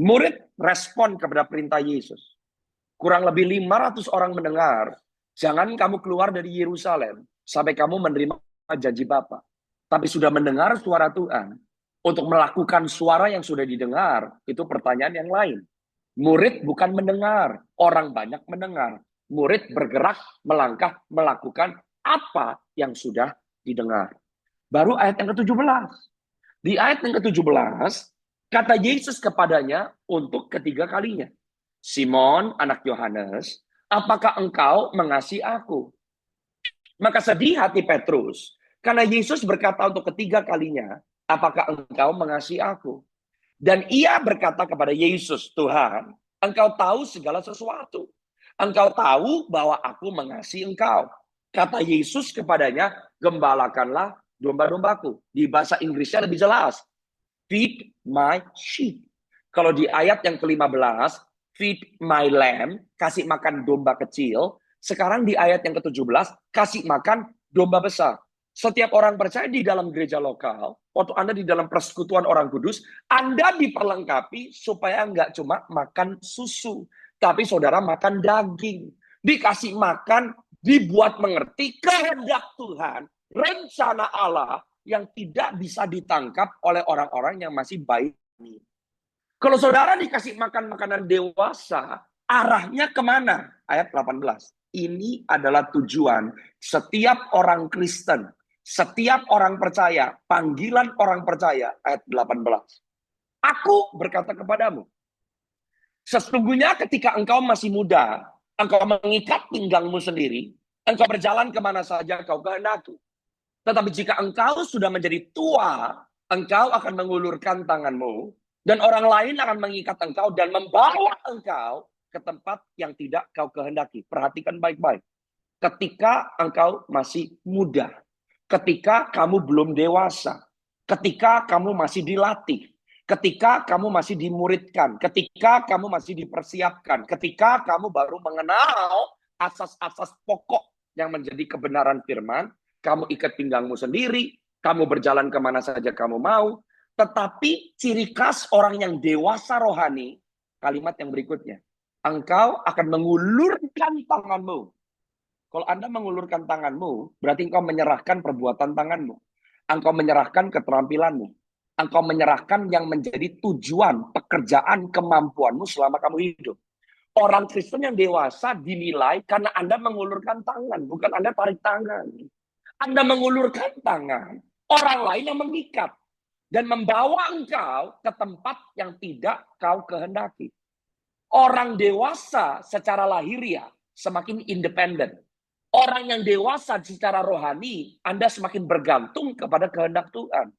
Murid respon kepada perintah Yesus. Kurang lebih 500 orang mendengar, jangan kamu keluar dari Yerusalem sampai kamu menerima janji Bapa. Tapi sudah mendengar suara Tuhan. Untuk melakukan suara yang sudah didengar, itu pertanyaan yang lain. Murid bukan mendengar, orang banyak mendengar. Murid bergerak, melangkah, melakukan apa yang sudah didengar. Baru ayat yang ke-17. Di ayat yang ke-17, kata Yesus kepadanya untuk ketiga kalinya. Simon, anak Yohanes, apakah engkau mengasihi aku? Maka sedih hati Petrus, karena Yesus berkata untuk ketiga kalinya, apakah engkau mengasihi aku? Dan ia berkata kepada Yesus, Tuhan, engkau tahu segala sesuatu. Engkau tahu bahwa aku mengasihi engkau. Kata Yesus kepadanya, gembalakanlah domba-dombaku. Di bahasa Inggrisnya lebih jelas. Feed my sheep. Kalau di ayat yang ke-15, feed my lamb, kasih makan domba kecil. Sekarang di ayat yang ke-17, kasih makan domba besar. Setiap orang percaya di dalam gereja lokal, waktu Anda di dalam persekutuan orang kudus, Anda diperlengkapi supaya nggak cuma makan susu, tapi saudara makan daging. Dikasih makan, dibuat mengerti kehendak Tuhan, rencana Allah yang tidak bisa ditangkap oleh orang-orang yang masih baik. Kalau saudara dikasih makan makanan dewasa, arahnya kemana? Ayat 18. Ini adalah tujuan setiap orang Kristen. Setiap orang percaya, panggilan orang percaya, ayat 18. Aku berkata kepadamu, sesungguhnya ketika engkau masih muda, engkau mengikat pinggangmu sendiri, engkau berjalan kemana saja kau kehendaki. Tetapi jika engkau sudah menjadi tua, engkau akan mengulurkan tanganmu, dan orang lain akan mengikat engkau dan membawa engkau ke tempat yang tidak kau kehendaki. Perhatikan baik-baik. Ketika engkau masih muda, ketika kamu belum dewasa, ketika kamu masih dilatih, ketika kamu masih dimuridkan, ketika kamu masih dipersiapkan, ketika kamu baru mengenal asas-asas pokok yang menjadi kebenaran firman, kamu ikat pinggangmu sendiri, kamu berjalan kemana saja kamu mau, tetapi ciri khas orang yang dewasa rohani, kalimat yang berikutnya, engkau akan mengulurkan tanganmu. Kalau Anda mengulurkan tanganmu, berarti engkau menyerahkan perbuatan tanganmu. Engkau menyerahkan keterampilanmu. Engkau menyerahkan yang menjadi tujuan, pekerjaan, kemampuanmu selama kamu hidup. Orang Kristen yang dewasa dinilai karena Anda mengulurkan tangan, bukan Anda tarik tangan. Anda mengulurkan tangan, orang lain yang mengikat dan membawa engkau ke tempat yang tidak kau kehendaki. Orang dewasa secara lahiriah semakin independen. Orang yang dewasa secara rohani, Anda semakin bergantung kepada kehendak Tuhan.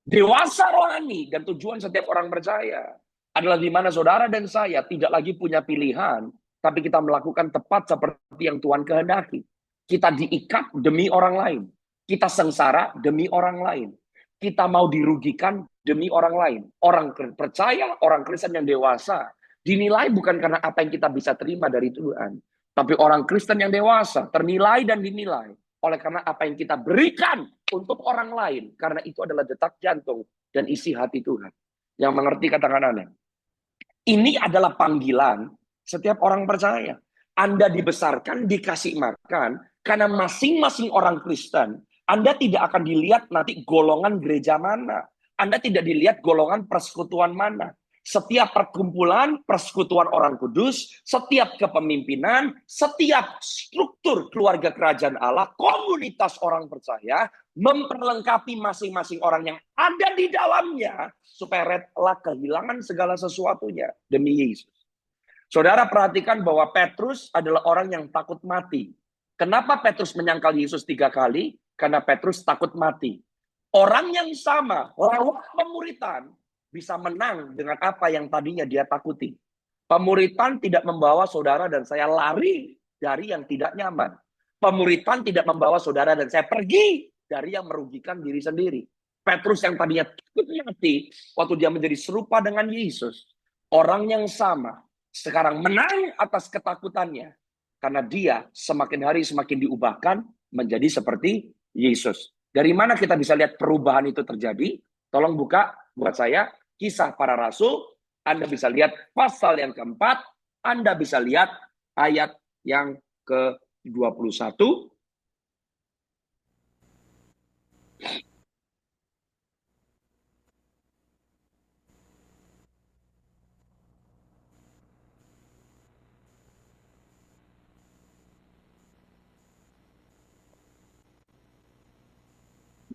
Dewasa rohani dan tujuan setiap orang percaya adalah di mana saudara dan saya tidak lagi punya pilihan, tapi kita melakukan tepat seperti yang Tuhan kehendaki. Kita diikat demi orang lain. Kita sengsara demi orang lain. Kita mau dirugikan demi orang lain. Orang percaya, orang Kristen yang dewasa, dinilai bukan karena apa yang kita bisa terima dari Tuhan. Tapi orang Kristen yang dewasa ternilai dan dinilai oleh karena apa yang kita berikan untuk orang lain. Karena itu adalah detak jantung dan isi hati Tuhan. Yang mengerti katakan amin. Ini adalah panggilan setiap orang percaya. Anda dibesarkan, dikasih makan, karena masing-masing orang Kristen, Anda tidak akan dilihat nanti golongan gereja mana. Anda tidak dilihat golongan persekutuan mana. Setiap perkumpulan, persekutuan orang kudus, setiap kepemimpinan, setiap struktur keluarga kerajaan Allah, komunitas orang percaya, memperlengkapi masing-masing orang yang ada di dalamnya, supaya rela kehilangan segala sesuatunya demi Yesus. Saudara perhatikan bahwa Petrus adalah orang yang takut mati. Kenapa Petrus menyangkal Yesus 3 kali? Karena Petrus takut mati. Orang yang sama, lewat pemuritan, bisa menang dengan apa yang tadinya dia takuti. Pemuritan tidak membawa saudara dan saya lari dari yang tidak nyaman. Pemuritan tidak membawa saudara dan saya pergi dari yang merugikan diri sendiri. Petrus yang tadinya takut mati, waktu dia menjadi serupa dengan Yesus, orang yang sama, sekarang menang atas ketakutannya. Karena dia semakin hari semakin diubahkan menjadi seperti Yesus. Dari mana kita bisa lihat perubahan itu terjadi? Tolong buka buat saya Kisah Para Rasul, Anda bisa lihat pasal yang keempat, Anda bisa lihat ayat yang ke-21.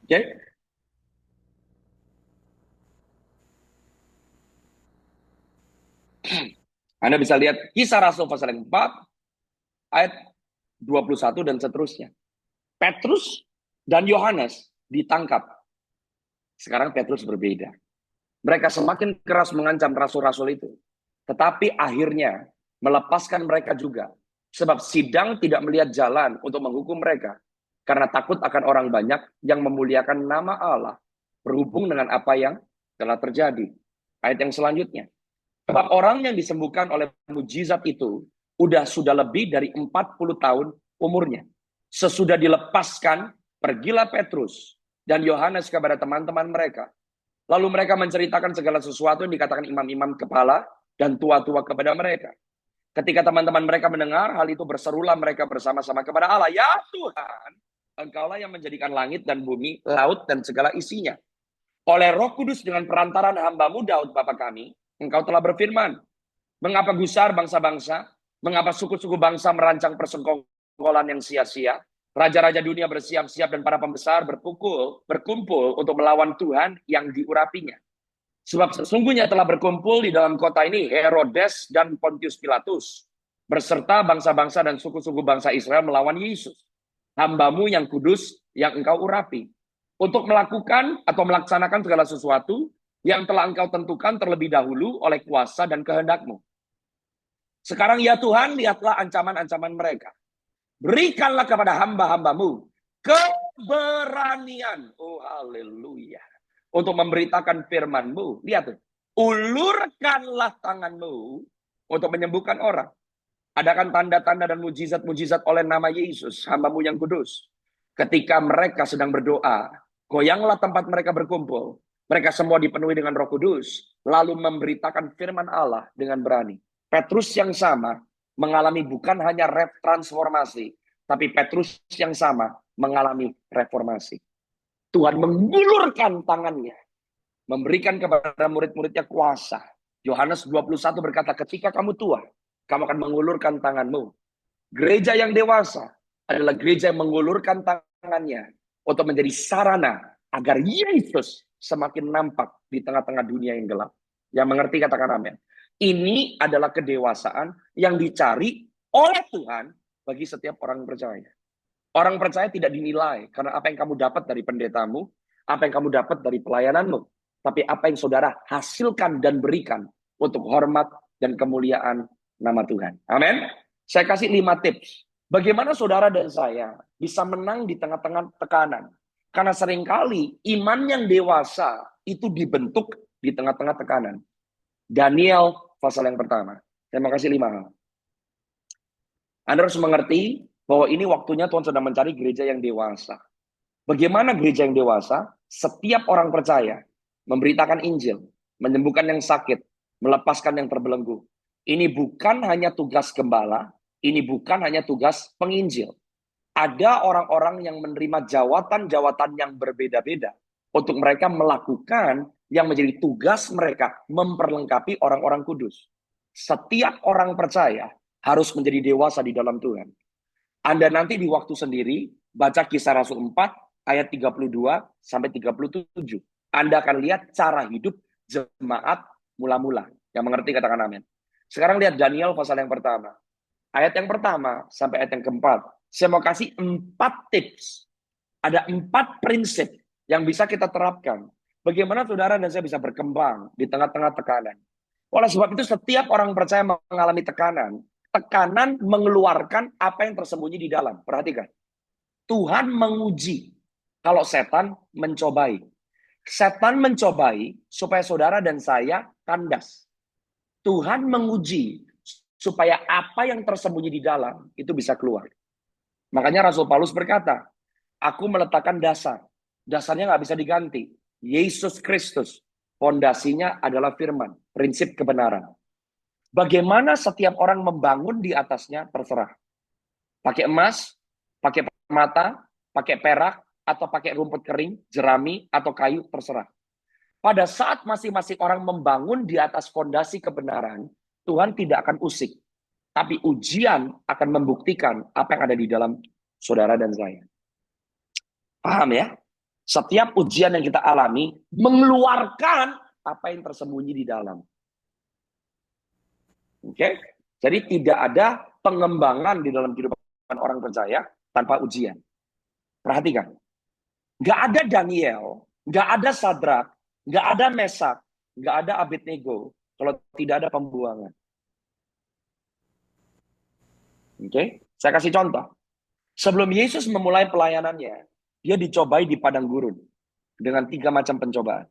Oke. Anda bisa lihat Kisah Rasul pasal yang 4, ayat 21 dan seterusnya. Petrus dan Yohanes ditangkap. Sekarang Petrus berbeda. Mereka semakin keras mengancam rasul-rasul itu. Tetapi akhirnya melepaskan mereka juga. Sebab sidang tidak melihat jalan untuk menghukum mereka. Karena takut akan orang banyak yang memuliakan nama Allah. Berhubung dengan apa yang telah terjadi. Ayat yang selanjutnya. Sebab orang yang disembuhkan oleh mujizat itu sudah lebih dari 40 tahun umurnya. Sesudah dilepaskan, pergilah Petrus dan Yohanes kepada teman-teman mereka. Lalu mereka menceritakan segala sesuatu yang dikatakan imam-imam kepala dan tua-tua kepada mereka. Ketika teman-teman mereka mendengar hal itu, berserulah mereka bersama-sama kepada Allah. Ya Tuhan, Engkaulah yang menjadikan langit dan bumi, laut dan segala isinya. Oleh Roh Kudus dengan perantaran hamba-Mu Daud Bapa kami, Engkau telah berfirman, mengapa gusar bangsa-bangsa, mengapa suku-suku bangsa merancang persekongkolan yang sia-sia, raja-raja dunia bersiap-siap dan para pembesar berkumpul untuk melawan Tuhan yang diurapinya. Sebab sesungguhnya telah berkumpul di dalam kota ini Herodes dan Pontius Pilatus, beserta bangsa-bangsa dan suku-suku bangsa Israel melawan Yesus, hamba-Mu yang kudus yang Engkau urapi, untuk melakukan atau melaksanakan segala sesuatu yang telah Engkau tentukan terlebih dahulu oleh kuasa dan kehendak-Mu. Sekarang ya Tuhan, lihatlah ancaman-ancaman mereka. Berikanlah kepada hamba-hambamu keberanian. Oh haleluya. Untuk memberitakan firman-Mu. Lihat tuh. Ulurkanlah tangan-Mu untuk menyembuhkan orang. Adakan tanda-tanda dan mujizat-mujizat oleh nama Yesus, hamba-Mu yang kudus. Ketika mereka sedang berdoa, goyanglah tempat mereka berkumpul. Mereka semua dipenuhi dengan Roh Kudus, lalu memberitakan firman Allah dengan berani. Petrus yang sama mengalami bukan hanya transformasi, tapi Petrus yang sama mengalami reformasi. Tuhan mengulurkan tangannya, memberikan kepada murid-muridnya kuasa. Yohanes 21 berkata, ketika kamu tua, kamu akan mengulurkan tanganmu. Gereja yang dewasa adalah gereja yang mengulurkan tangannya untuk menjadi sarana agar Yesus semakin nampak di tengah-tengah dunia yang gelap. Yang mengerti katakan amin. Ini adalah kedewasaan yang dicari oleh Tuhan bagi setiap orang percaya. Orang percaya tidak dinilai karena apa yang kamu dapat dari pendetamu, apa yang kamu dapat dari pelayananmu, tapi apa yang saudara hasilkan dan berikan untuk hormat dan kemuliaan nama Tuhan. Amin. Saya kasih 5 tips. Bagaimana saudara dan saya bisa menang di tengah-tengah tekanan. Karena seringkali iman yang dewasa itu dibentuk di tengah-tengah tekanan. Daniel pasal yang pertama. Saya mau kasih 5 hal. Anda harus mengerti bahwa ini waktunya Tuhan sedang mencari gereja yang dewasa. Bagaimana gereja yang dewasa? Setiap orang percaya memberitakan Injil, menyembuhkan yang sakit, melepaskan yang terbelenggu. Ini bukan hanya tugas gembala, ini bukan hanya tugas penginjil. Ada orang-orang yang menerima jawatan-jawatan yang berbeda-beda untuk mereka melakukan yang menjadi tugas mereka memperlengkapi orang-orang kudus. Setiap orang percaya harus menjadi dewasa di dalam Tuhan. Anda nanti di waktu sendiri baca Kisah Rasul 4 ayat 32 sampai 37. Anda akan lihat cara hidup jemaat mula-mula. Yang mengerti katakan amin. Sekarang lihat Daniel pasal yang pertama. Ayat yang pertama sampai ayat yang keempat. Saya mau kasih 4 tips. Ada 4 prinsip yang bisa kita terapkan. Bagaimana saudara dan saya bisa berkembang di tengah-tengah tekanan. Oleh sebab itu setiap orang percaya mengalami tekanan. Tekanan mengeluarkan apa yang tersembunyi di dalam. Perhatikan. Tuhan menguji kalau setan mencobai. Setan mencobai supaya saudara dan saya kandas. Tuhan menguji supaya apa yang tersembunyi di dalam itu bisa keluar. Makanya Rasul Paulus berkata, aku meletakkan dasar. Dasarnya nggak bisa diganti. Yesus Kristus. Fondasinya adalah firman. Prinsip kebenaran. Bagaimana setiap orang membangun di atasnya terserah. Pakai emas, pakai permata, pakai perak, atau pakai rumput kering, jerami, atau kayu, terserah. Pada saat masing-masing orang membangun di atas fondasi kebenaran, Tuhan tidak akan usik. Tapi ujian akan membuktikan apa yang ada di dalam saudara dan saya. Paham ya? Setiap ujian yang kita alami mengeluarkan apa yang tersembunyi di dalam. Oke, jadi tidak ada pengembangan di dalam kehidupan orang percaya tanpa ujian. Perhatikan, nggak ada Daniel, nggak ada Sadrak, nggak ada Mesak, nggak ada Abednego kalau tidak ada pembuangan. Oke, saya kasih contoh. Sebelum Yesus memulai pelayanannya, dia dicobai di padang gurun dengan 3 macam pencobaan.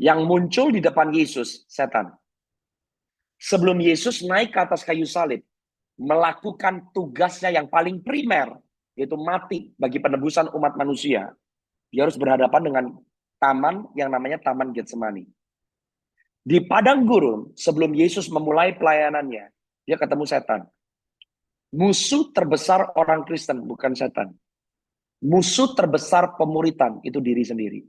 Yang muncul di depan Yesus, setan. Sebelum Yesus naik ke atas kayu salib, melakukan tugasnya yang paling primer, yaitu mati bagi penebusan umat manusia, dia harus berhadapan dengan taman yang namanya Taman Getsemani. Di padang gurun, sebelum Yesus memulai pelayanannya, dia ketemu setan. Musuh terbesar orang Kristen, bukan setan. Musuh terbesar pemuritan, itu diri sendiri.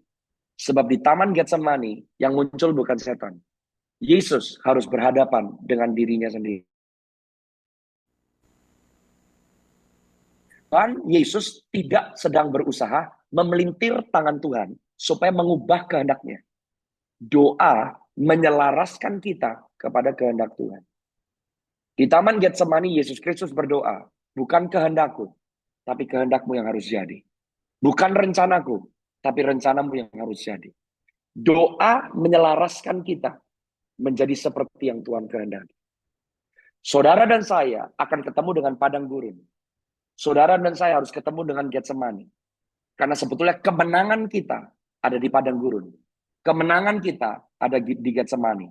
Sebab di Taman Getsemani, yang muncul bukan setan. Yesus harus berhadapan dengan dirinya sendiri. Dan Yesus tidak sedang berusaha memelintir tangan Tuhan supaya mengubah kehendaknya. Doa menyelaraskan kita kepada kehendak Tuhan. Di Taman Getsemani, Yesus Kristus berdoa, bukan kehendakku, tapi kehendakmu yang harus jadi. Bukan rencanaku, tapi rencanamu yang harus jadi. Doa menyelaraskan kita menjadi seperti yang Tuhan kehendaki. Saudara dan saya akan ketemu dengan padang gurun. Saudara dan saya harus ketemu dengan Getsemani. Karena sebetulnya kemenangan kita ada di padang gurun. Kemenangan kita ada di Getsemani.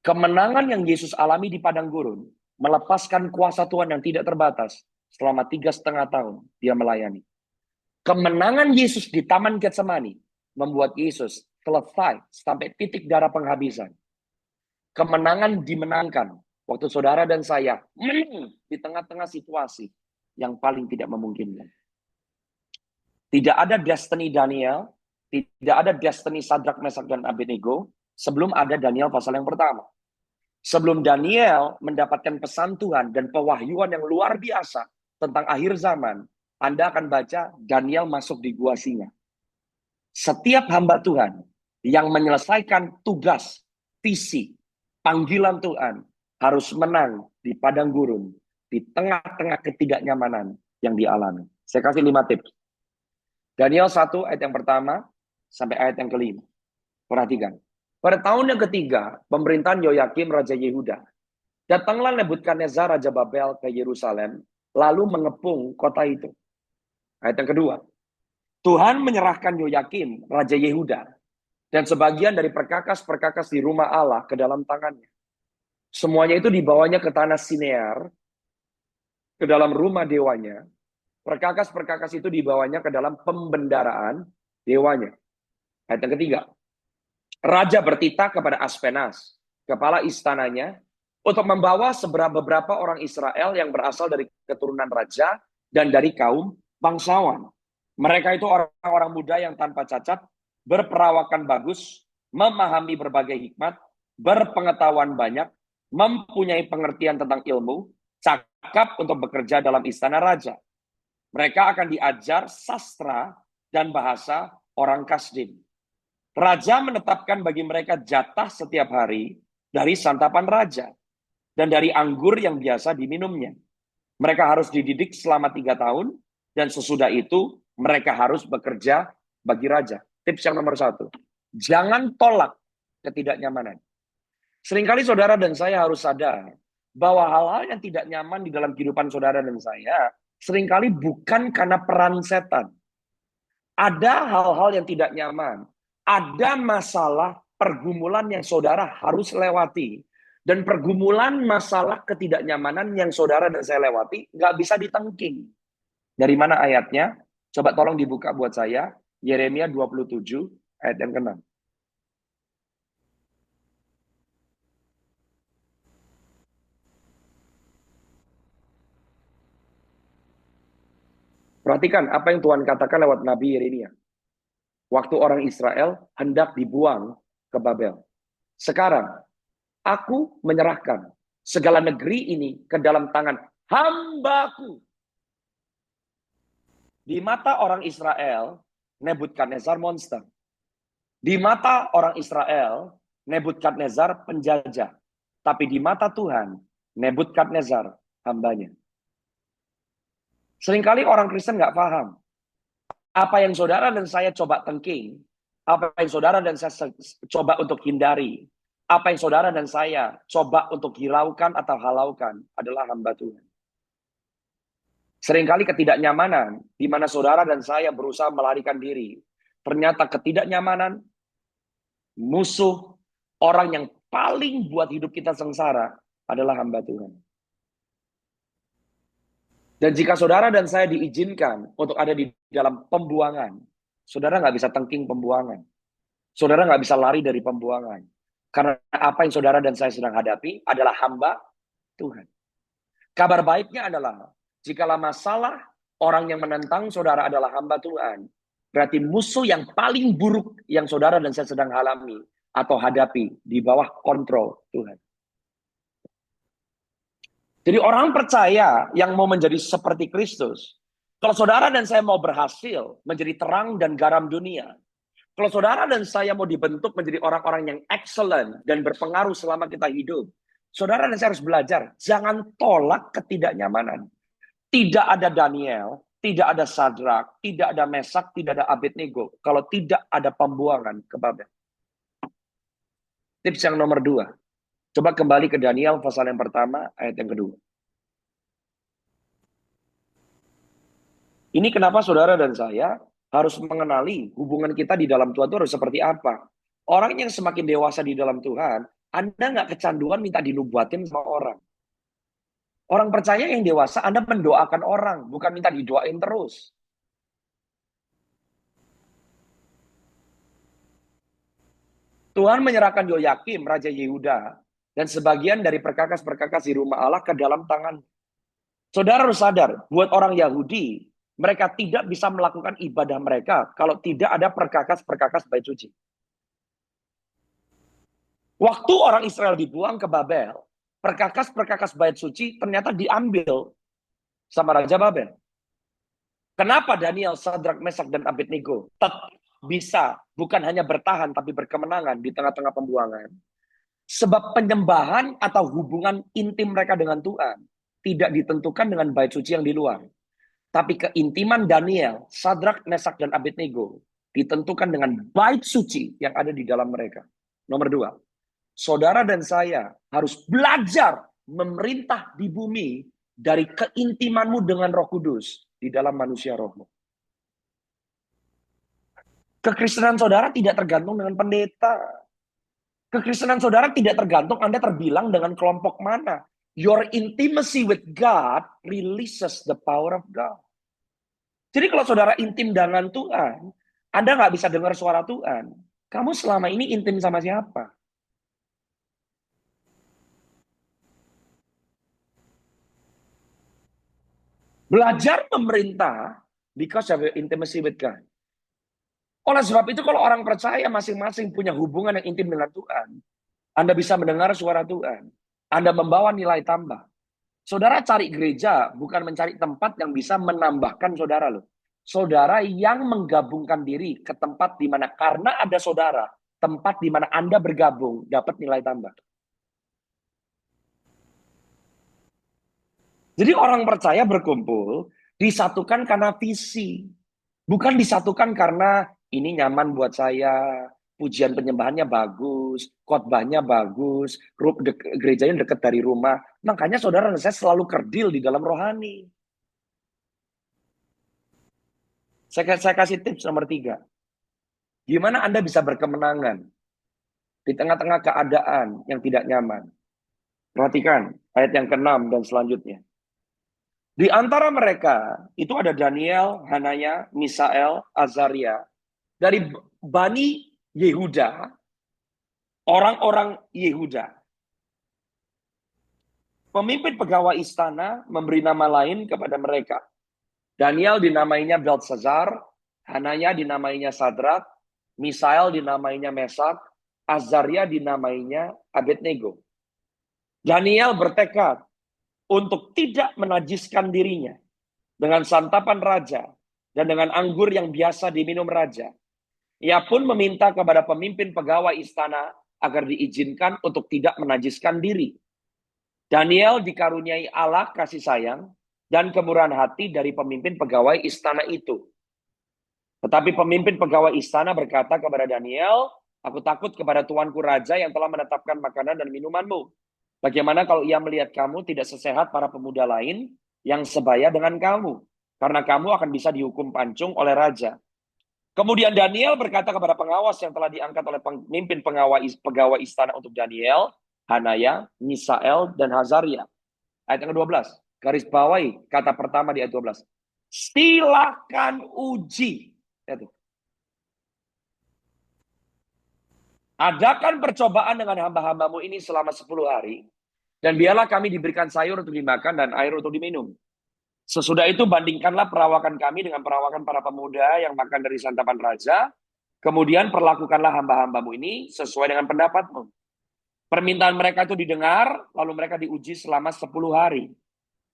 Kemenangan yang Yesus alami di padang gurun melepaskan kuasa Tuhan yang tidak terbatas selama 3,5 tahun dia melayani. Kemenangan Yesus di Taman Getsemani membuat Yesus selesai sampai titik darah penghabisan. Kemenangan dimenangkan waktu saudara dan saya menang di tengah-tengah situasi yang paling tidak memungkinkan. Tidak ada destiny Daniel, tidak ada destiny Sadrak, Mesak, dan Abednego sebelum ada Daniel pasal yang pertama. Sebelum Daniel mendapatkan pesan Tuhan dan pewahyuan yang luar biasa tentang akhir zaman, Anda akan baca Daniel masuk di gua singa. Setiap hamba Tuhan yang menyelesaikan tugas, visi, panggilan Tuhan harus menang di padang gurun, di tengah-tengah ketidaknyamanan yang dialami. Saya kasih 5 tips. Daniel 1 ayat yang pertama sampai ayat yang kelima. Perhatikan. Pada tahun yang ketiga, pemerintahan Yoyakim Raja Yehuda, datanglah Nebukadnezar Raja Babel ke Yerusalem, lalu mengepung kota itu. Ayat yang kedua. Tuhan menyerahkan Yoyakim Raja Yehuda dan sebagian dari perkakas-perkakas di rumah Allah ke dalam tangannya. Semuanya itu dibawanya ke tanah Sinear, ke dalam rumah dewanya. Perkakas-perkakas itu dibawanya ke dalam pembendaraan dewanya. Ayat yang ketiga. Raja bertitah kepada Aspenas, kepala istananya, untuk membawa beberapa orang Israel yang berasal dari keturunan raja dan dari kaum bangsawan. Mereka itu orang-orang muda yang tanpa cacat, berperawakan bagus, memahami berbagai hikmat, berpengetahuan banyak, mempunyai pengertian tentang ilmu, cakap untuk bekerja dalam istana raja. Mereka akan diajar sastra dan bahasa orang Kasdim. Raja menetapkan bagi mereka jatah setiap hari dari santapan raja dan dari anggur yang biasa diminumnya. Mereka harus dididik selama 3 tahun dan sesudah itu mereka harus bekerja bagi raja. Tips yang nomor 1, jangan tolak ketidaknyamanan. Seringkali saudara dan saya harus sadar bahwa hal-hal yang tidak nyaman di dalam kehidupan saudara dan saya seringkali bukan karena peran setan. Ada hal-hal yang tidak nyaman. Ada masalah pergumulan yang saudara harus lewati. Dan pergumulan masalah ketidaknyamanan yang saudara dan saya lewati nggak bisa ditengking. Dari mana ayatnya? Coba tolong dibuka buat saya. Yeremia 27 ayat yang ke-6. Perhatikan apa yang Tuhan katakan lewat Nabi Yeremia. Waktu orang Israel hendak dibuang ke Babel. Sekarang, aku menyerahkan segala negeri ini ke dalam tangan hambaku. Di mata orang Israel, Nebukadnezar monster. Di mata orang Israel, Nebukadnezar penjajah. Tapi di mata Tuhan, Nebukadnezar hambanya. Seringkali orang Kristen nggak paham. Apa yang saudara dan saya coba tengking, apa yang saudara dan saya coba untuk hindari, apa yang saudara dan saya coba untuk hiraukan atau halaukan adalah hamba Tuhan. Seringkali ketidaknyamanan, di mana saudara dan saya berusaha melarikan diri. Ternyata ketidaknyamanan, musuh, orang yang paling buat hidup kita sengsara adalah hamba Tuhan. Dan jika saudara dan saya diizinkan untuk ada di dalam pembuangan, saudara nggak bisa tengking pembuangan. Saudara nggak bisa lari dari pembuangan. Karena apa yang saudara dan saya sedang hadapi adalah hamba Tuhan. Kabar baiknya adalah, jikalau masalah orang yang menentang saudara adalah hamba Tuhan, berarti musuh yang paling buruk yang saudara dan saya sedang alami atau hadapi di bawah kontrol Tuhan. Jadi orang percaya yang mau menjadi seperti Kristus, kalau saudara dan saya mau berhasil menjadi terang dan garam dunia, kalau saudara dan saya mau dibentuk menjadi orang-orang yang excellent dan berpengaruh selama kita hidup, saudara dan saya harus belajar, jangan tolak ketidaknyamanan. Tidak ada Daniel, tidak ada Sadrak, tidak ada Mesak, tidak ada Abednego, kalau tidak ada pembuangan ke Babel. Tips yang nomor 2, Coba kembali ke Daniel pasal yang pertama, ayat yang kedua. Ini kenapa saudara dan saya harus mengenali hubungan kita di dalam Tuhan itu harus seperti apa. Orang yang semakin dewasa di dalam Tuhan, Anda nggak kecanduan minta dinubuatin sama orang. Orang percaya yang dewasa, Anda mendoakan orang, bukan minta didoain terus. Tuhan menyerahkan Yoyakim, Raja Yehuda, dan sebagian dari perkakas-perkakas di rumah Allah ke dalam tangan. Saudara harus sadar, buat orang Yahudi, mereka tidak bisa melakukan ibadah mereka kalau tidak ada perkakas-perkakas bait suci. Waktu orang Israel dibuang ke Babel, perkakas-perkakas bait suci ternyata diambil sama Raja Babel. Kenapa Daniel, Sadrak, Mesak, dan Abednego tetap bisa bukan hanya bertahan tapi berkemenangan di tengah-tengah pembuangan? Sebab penyembahan atau hubungan intim mereka dengan Tuhan tidak ditentukan dengan bait suci yang di luar. Tapi keintiman Daniel, Sadrak, Mesak, dan Abednego ditentukan dengan bait suci yang ada di dalam mereka. Nomor dua, saudara dan saya harus belajar memerintah di bumi dari keintimanmu dengan Roh Kudus di dalam manusia rohmu. Kekristenan saudara tidak tergantung dengan pendeta. Kekristenan saudara tidak tergantung Anda terbilang dengan kelompok mana. Your intimacy with God releases the power of God. Jadi kalau saudara intim dengan Tuhan, Anda nggak bisa dengar suara Tuhan. Kamu selama ini intim sama siapa? Belajar memerintah because of your intimacy with God. Oleh sebab itu kalau orang percaya masing-masing punya hubungan yang intim dengan Tuhan, Anda bisa mendengar suara Tuhan. Anda membawa nilai tambah. Saudara cari gereja bukan mencari tempat yang bisa menambahkan saudara loh. Saudara yang menggabungkan diri ke tempat di mana karena ada saudara, tempat di mana Anda bergabung dapat nilai tambah. Jadi orang percaya berkumpul disatukan karena visi. Bukan disatukan karena ini nyaman buat saya, pujian penyembahannya bagus, khotbahnya bagus, gerejanya dekat dari rumah. Makanya saudara dan saya selalu kerdil di dalam rohani. Saya kasih tips nomor 3. Gimana Anda bisa berkemenangan di tengah-tengah keadaan yang tidak nyaman? Perhatikan ayat yang ke-6 dan selanjutnya. Di antara mereka itu ada Daniel, Hanaya, Misael, Azaria. Dari Bani Yehuda, orang-orang Yehuda. Pemimpin pegawai istana memberi nama lain kepada mereka. Daniel dinamainya Belteshazzar, Hanaya dinamainya Sadrak, Misael dinamainya Mesak, Azaria dinamainya Abednego. Daniel bertekad untuk tidak menajiskan dirinya dengan santapan raja dan dengan anggur yang biasa diminum raja. Ia pun meminta kepada pemimpin pegawai istana agar diizinkan untuk tidak menajiskan diri. Daniel dikaruniai Allah kasih sayang dan kemurahan hati dari pemimpin pegawai istana itu. Tetapi pemimpin pegawai istana berkata kepada Daniel, aku takut kepada tuanku raja yang telah menetapkan makanan dan minumanmu. Bagaimana kalau ia melihat kamu tidak sesehat para pemuda lain yang sebaya dengan kamu? Karena kamu akan bisa dihukum pancung oleh raja. Kemudian Daniel berkata kepada pengawas yang telah diangkat oleh pemimpin pegawai istana untuk Daniel, Hanaya, Misael, dan Hazaria. Ayat yang ke-12. Garis bawahi kata pertama di ayat 12. Silakan uji. Adakan percobaan dengan hamba-hambamu ini selama 10 hari. Dan biarlah kami diberikan sayur untuk dimakan dan air untuk diminum. Sesudah itu bandingkanlah perawakan kami dengan perawakan para pemuda yang makan dari santapan raja. Kemudian perlakukanlah hamba-hambamu ini sesuai dengan pendapatmu. Permintaan mereka itu didengar, lalu mereka diuji selama 10 hari.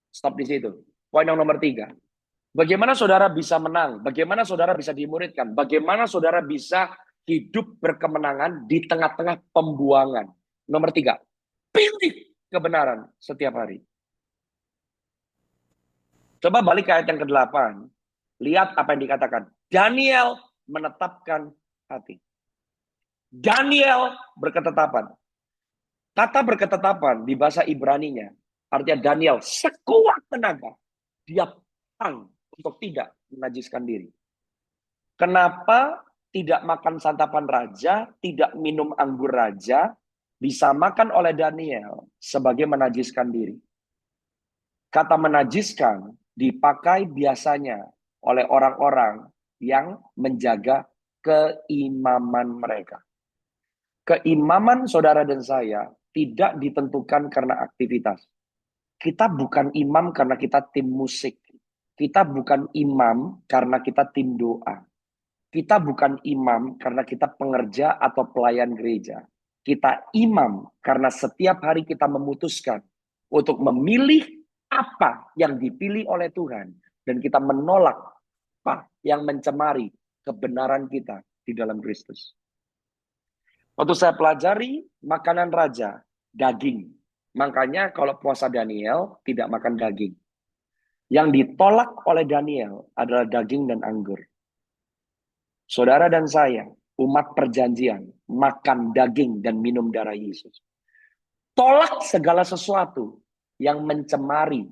Stop di situ. Poin yang nomor 3. Bagaimana saudara bisa menang? Bagaimana saudara bisa dimuridkan? Bagaimana saudara bisa hidup berkemenangan di tengah-tengah pembuangan? Nomor 3. Pilih kebenaran setiap hari. Coba balik ke ayat yang ke-8. Lihat apa yang dikatakan. Daniel menetapkan hati. Daniel berketetapan. Kata berketetapan di bahasa Ibraninya, artinya Daniel sekuat tenaga, dia perang untuk tidak menajiskan diri. Kenapa tidak makan santapan raja, tidak minum anggur raja, bisa makan oleh Daniel sebagai menajiskan diri? Kata menajiskan dipakai biasanya oleh orang-orang yang menjaga keimaman mereka. Keimaman saudara dan saya tidak ditentukan karena aktivitas. Kita bukan imam karena kita tim musik. Kita bukan imam karena kita tim doa. Kita bukan imam karena kita pengerja atau pelayan gereja. Kita imam karena setiap hari kita memutuskan untuk memilih apa yang dipilih oleh Tuhan. Dan kita menolak apa yang mencemari kebenaran kita di dalam Kristus. Waktu saya pelajari makanan raja, daging. Makanya kalau puasa Daniel tidak makan daging. Yang ditolak oleh Daniel adalah daging dan anggur. Saudara dan saya, umat perjanjian, makan daging dan minum darah Yesus. Tolak segala sesuatu yang mencemari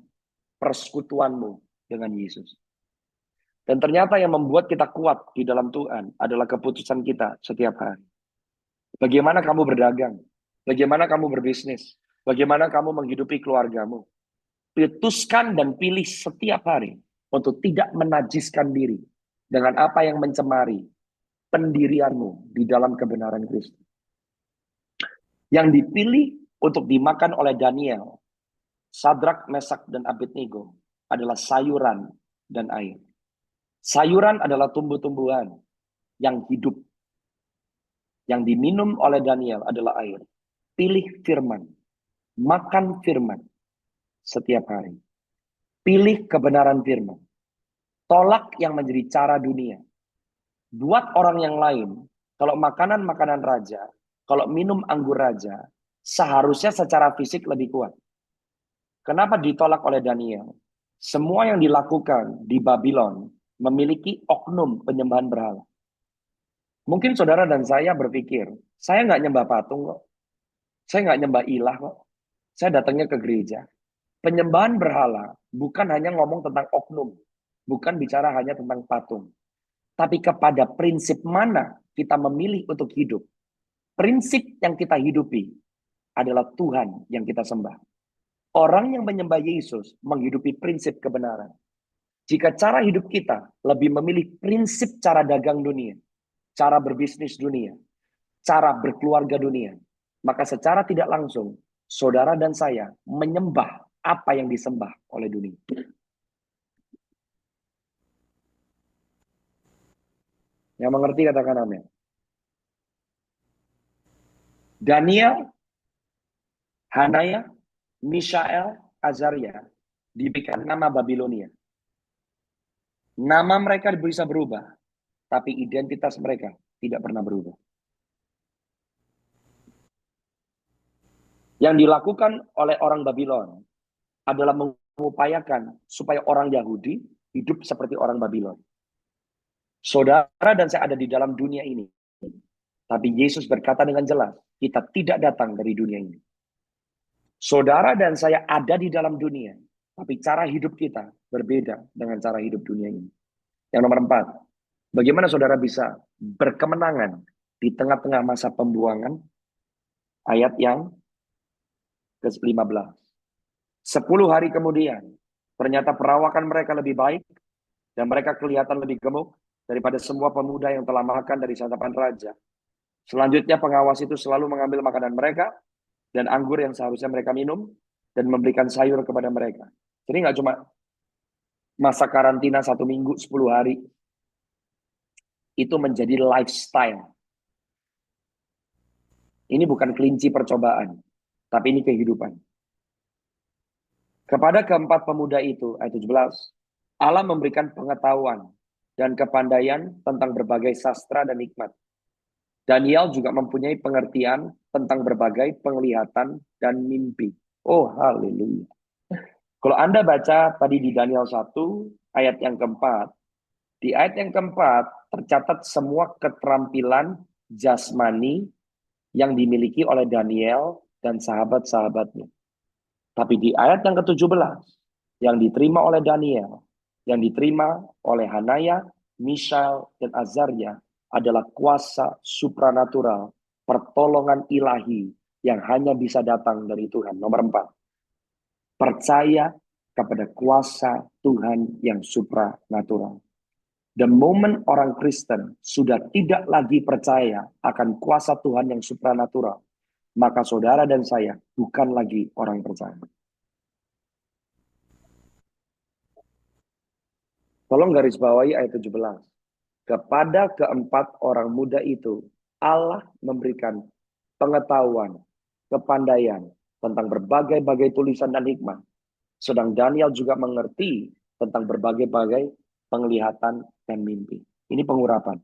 persekutuanmu dengan Yesus. Dan ternyata yang membuat kita kuat di dalam Tuhan adalah keputusan kita setiap hari. Bagaimana kamu berdagang? Bagaimana kamu berbisnis? Bagaimana kamu menghidupi keluargamu? Putuskan dan pilih setiap hari untuk tidak menajiskan diri dengan apa yang mencemari pendirianmu di dalam kebenaran Kristus. Yang dipilih untuk dimakan oleh Daniel, Sadrak, Mesak, dan Abednego adalah sayuran dan air. Sayuran adalah tumbuh-tumbuhan yang hidup. Yang diminum oleh Daniel adalah air. Pilih firman. Makan firman setiap hari. Pilih kebenaran firman. Tolak yang menjadi cara dunia. Buat orang yang lain, kalau makanan-makanan raja, kalau minum anggur raja, seharusnya secara fisik lebih kuat. Kenapa ditolak oleh Daniel? Semua yang dilakukan di Babylon memiliki oknum penyembahan berhala. Mungkin saudara dan saya berpikir, saya nggak nyembah patung kok. Saya nggak nyembah ilah kok. Saya datangnya ke gereja. Penyembahan berhala bukan hanya ngomong tentang oknum. Bukan bicara hanya tentang patung. Tapi kepada prinsip mana kita memilih untuk hidup. Prinsip yang kita hidupi adalah Tuhan yang kita sembah. Orang yang menyembah Yesus menghidupi prinsip kebenaran. Jika cara hidup kita lebih memilih prinsip cara dagang dunia, cara berbisnis dunia, cara berkeluarga dunia, maka secara tidak langsung, saudara dan saya menyembah apa yang disembah oleh dunia. Yang mengerti katakan amin. Daniel, Hanaya, Mishael, Azaria diberikan nama Babilonia. Nama mereka bisa berubah, tapi identitas mereka tidak pernah berubah. Yang dilakukan oleh orang Babylon adalah mengupayakan supaya orang Yahudi hidup seperti orang Babylon. Saudara dan saya ada di dalam dunia ini. Tapi Yesus berkata dengan jelas, kita tidak datang dari dunia ini. Saudara dan saya ada di dalam dunia, tapi cara hidup kita berbeda dengan cara hidup dunia ini. Yang nomor 4, bagaimana saudara bisa berkemenangan di tengah-tengah masa pembuangan? Ayat yang ke-15. 10 hari kemudian, ternyata perawakan mereka lebih baik, dan mereka kelihatan lebih gemuk daripada semua pemuda yang telah makan dari santapan raja. Selanjutnya pengawas itu selalu mengambil makanan mereka, dan anggur yang seharusnya mereka minum, dan memberikan sayur kepada mereka. Jadi nggak cuma masa karantina 1 minggu, 10 hari. Itu menjadi lifestyle. Ini bukan kelinci percobaan, tapi ini kehidupan. Kepada keempat pemuda itu, ayat 17, Allah memberikan pengetahuan dan kepandaian tentang berbagai sastra dan hikmat. Daniel juga mempunyai pengertian tentang berbagai penglihatan dan mimpi. Oh, haleluya. Kalau Anda baca tadi di Daniel 1, ayat yang keempat, di ayat yang keempat tercatat semua keterampilan jasmani yang dimiliki oleh Daniel dan sahabat-sahabatnya. Tapi di ayat yang ke-17, yang diterima oleh Daniel, yang diterima oleh Hanaya, Mishael, dan Azaria adalah kuasa supranatural, pertolongan ilahi yang hanya bisa datang dari Tuhan. Nomor 4, percaya kepada kuasa Tuhan yang supranatural. The moment orang Kristen sudah tidak lagi percaya akan kuasa Tuhan yang supranatural, maka saudara dan saya bukan lagi orang percaya. Tolong garis bawahi ayat 17. Kepada keempat orang muda itu, Allah memberikan pengetahuan, kepandaian tentang berbagai-bagai tulisan dan hikmah. Sedang Daniel juga mengerti tentang berbagai-bagai penglihatan dan mimpi. Ini pengurapan.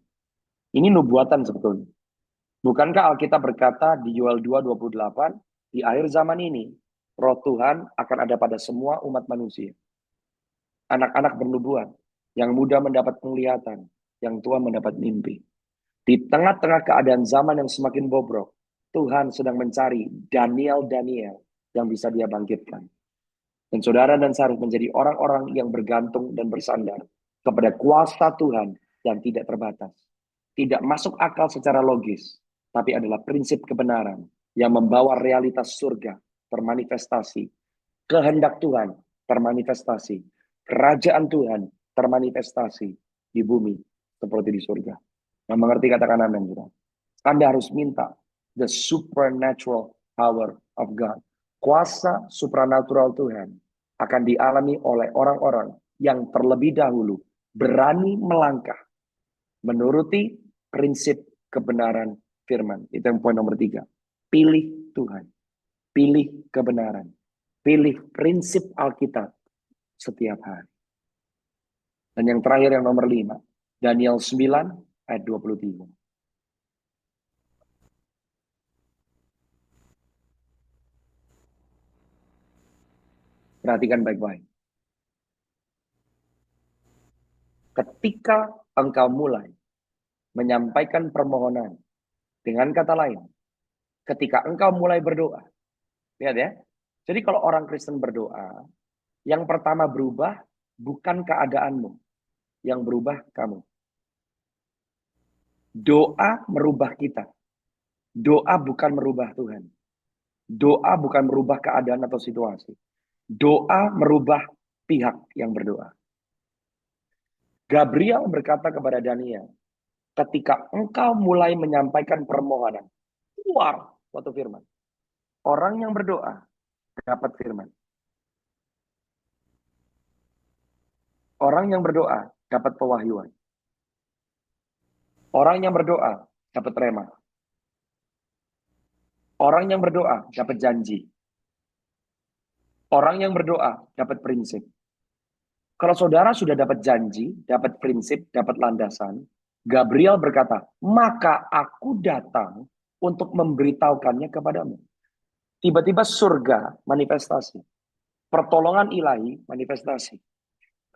Ini nubuatan sebetulnya. Bukankah Alkitab berkata di Yoel 2:28, di akhir zaman ini, roh Tuhan akan ada pada semua umat manusia. Anak-anak bernubuat, yang muda mendapat penglihatan, yang tua mendapat mimpi. Di tengah-tengah keadaan zaman yang semakin bobrok, Tuhan sedang mencari Daniel yang bisa dia bangkitkan. Dan saudara dan saya harus menjadi orang-orang yang bergantung dan bersandar kepada kuasa Tuhan yang tidak terbatas. Tidak masuk akal secara logis, tapi adalah prinsip kebenaran yang membawa realitas surga termanifestasi. Kehendak Tuhan termanifestasi. Kerajaan Tuhan termanifestasi di bumi seperti di surga. Yang mengerti katakan amin. Anda harus minta the supernatural power of God. Kuasa supranatural Tuhan akan dialami oleh orang-orang yang terlebih dahulu berani melangkah menuruti prinsip kebenaran firman. Itu yang poin nomor 3. Pilih Tuhan. Pilih kebenaran. Pilih prinsip Alkitab setiap hari. Dan yang terakhir yang nomor 5. Daniel 9 ayat 23. Perhatikan baik-baik. Ketika engkau mulai menyampaikan permohonan, dengan kata lain, ketika engkau mulai berdoa, lihat ya. Jadi kalau orang Kristen berdoa, yang pertama berubah bukan keadaanmu, yang berubah kamu. Doa merubah kita. Doa bukan merubah Tuhan. Doa bukan merubah keadaan atau situasi. Doa merubah pihak yang berdoa. Gabriel berkata kepada Daniel, ketika engkau mulai menyampaikan permohonan, keluar suatu firman. Orang yang berdoa dapat firman. Orang yang berdoa dapat pewahyuan. Orang yang berdoa dapat rema. Orang yang berdoa dapat janji. Orang yang berdoa dapat prinsip. Kalau saudara sudah dapat janji, dapat prinsip, dapat landasan, Gabriel berkata, maka aku datang untuk memberitahukannya kepadamu. Tiba-tiba surga manifestasi. Pertolongan ilahi manifestasi.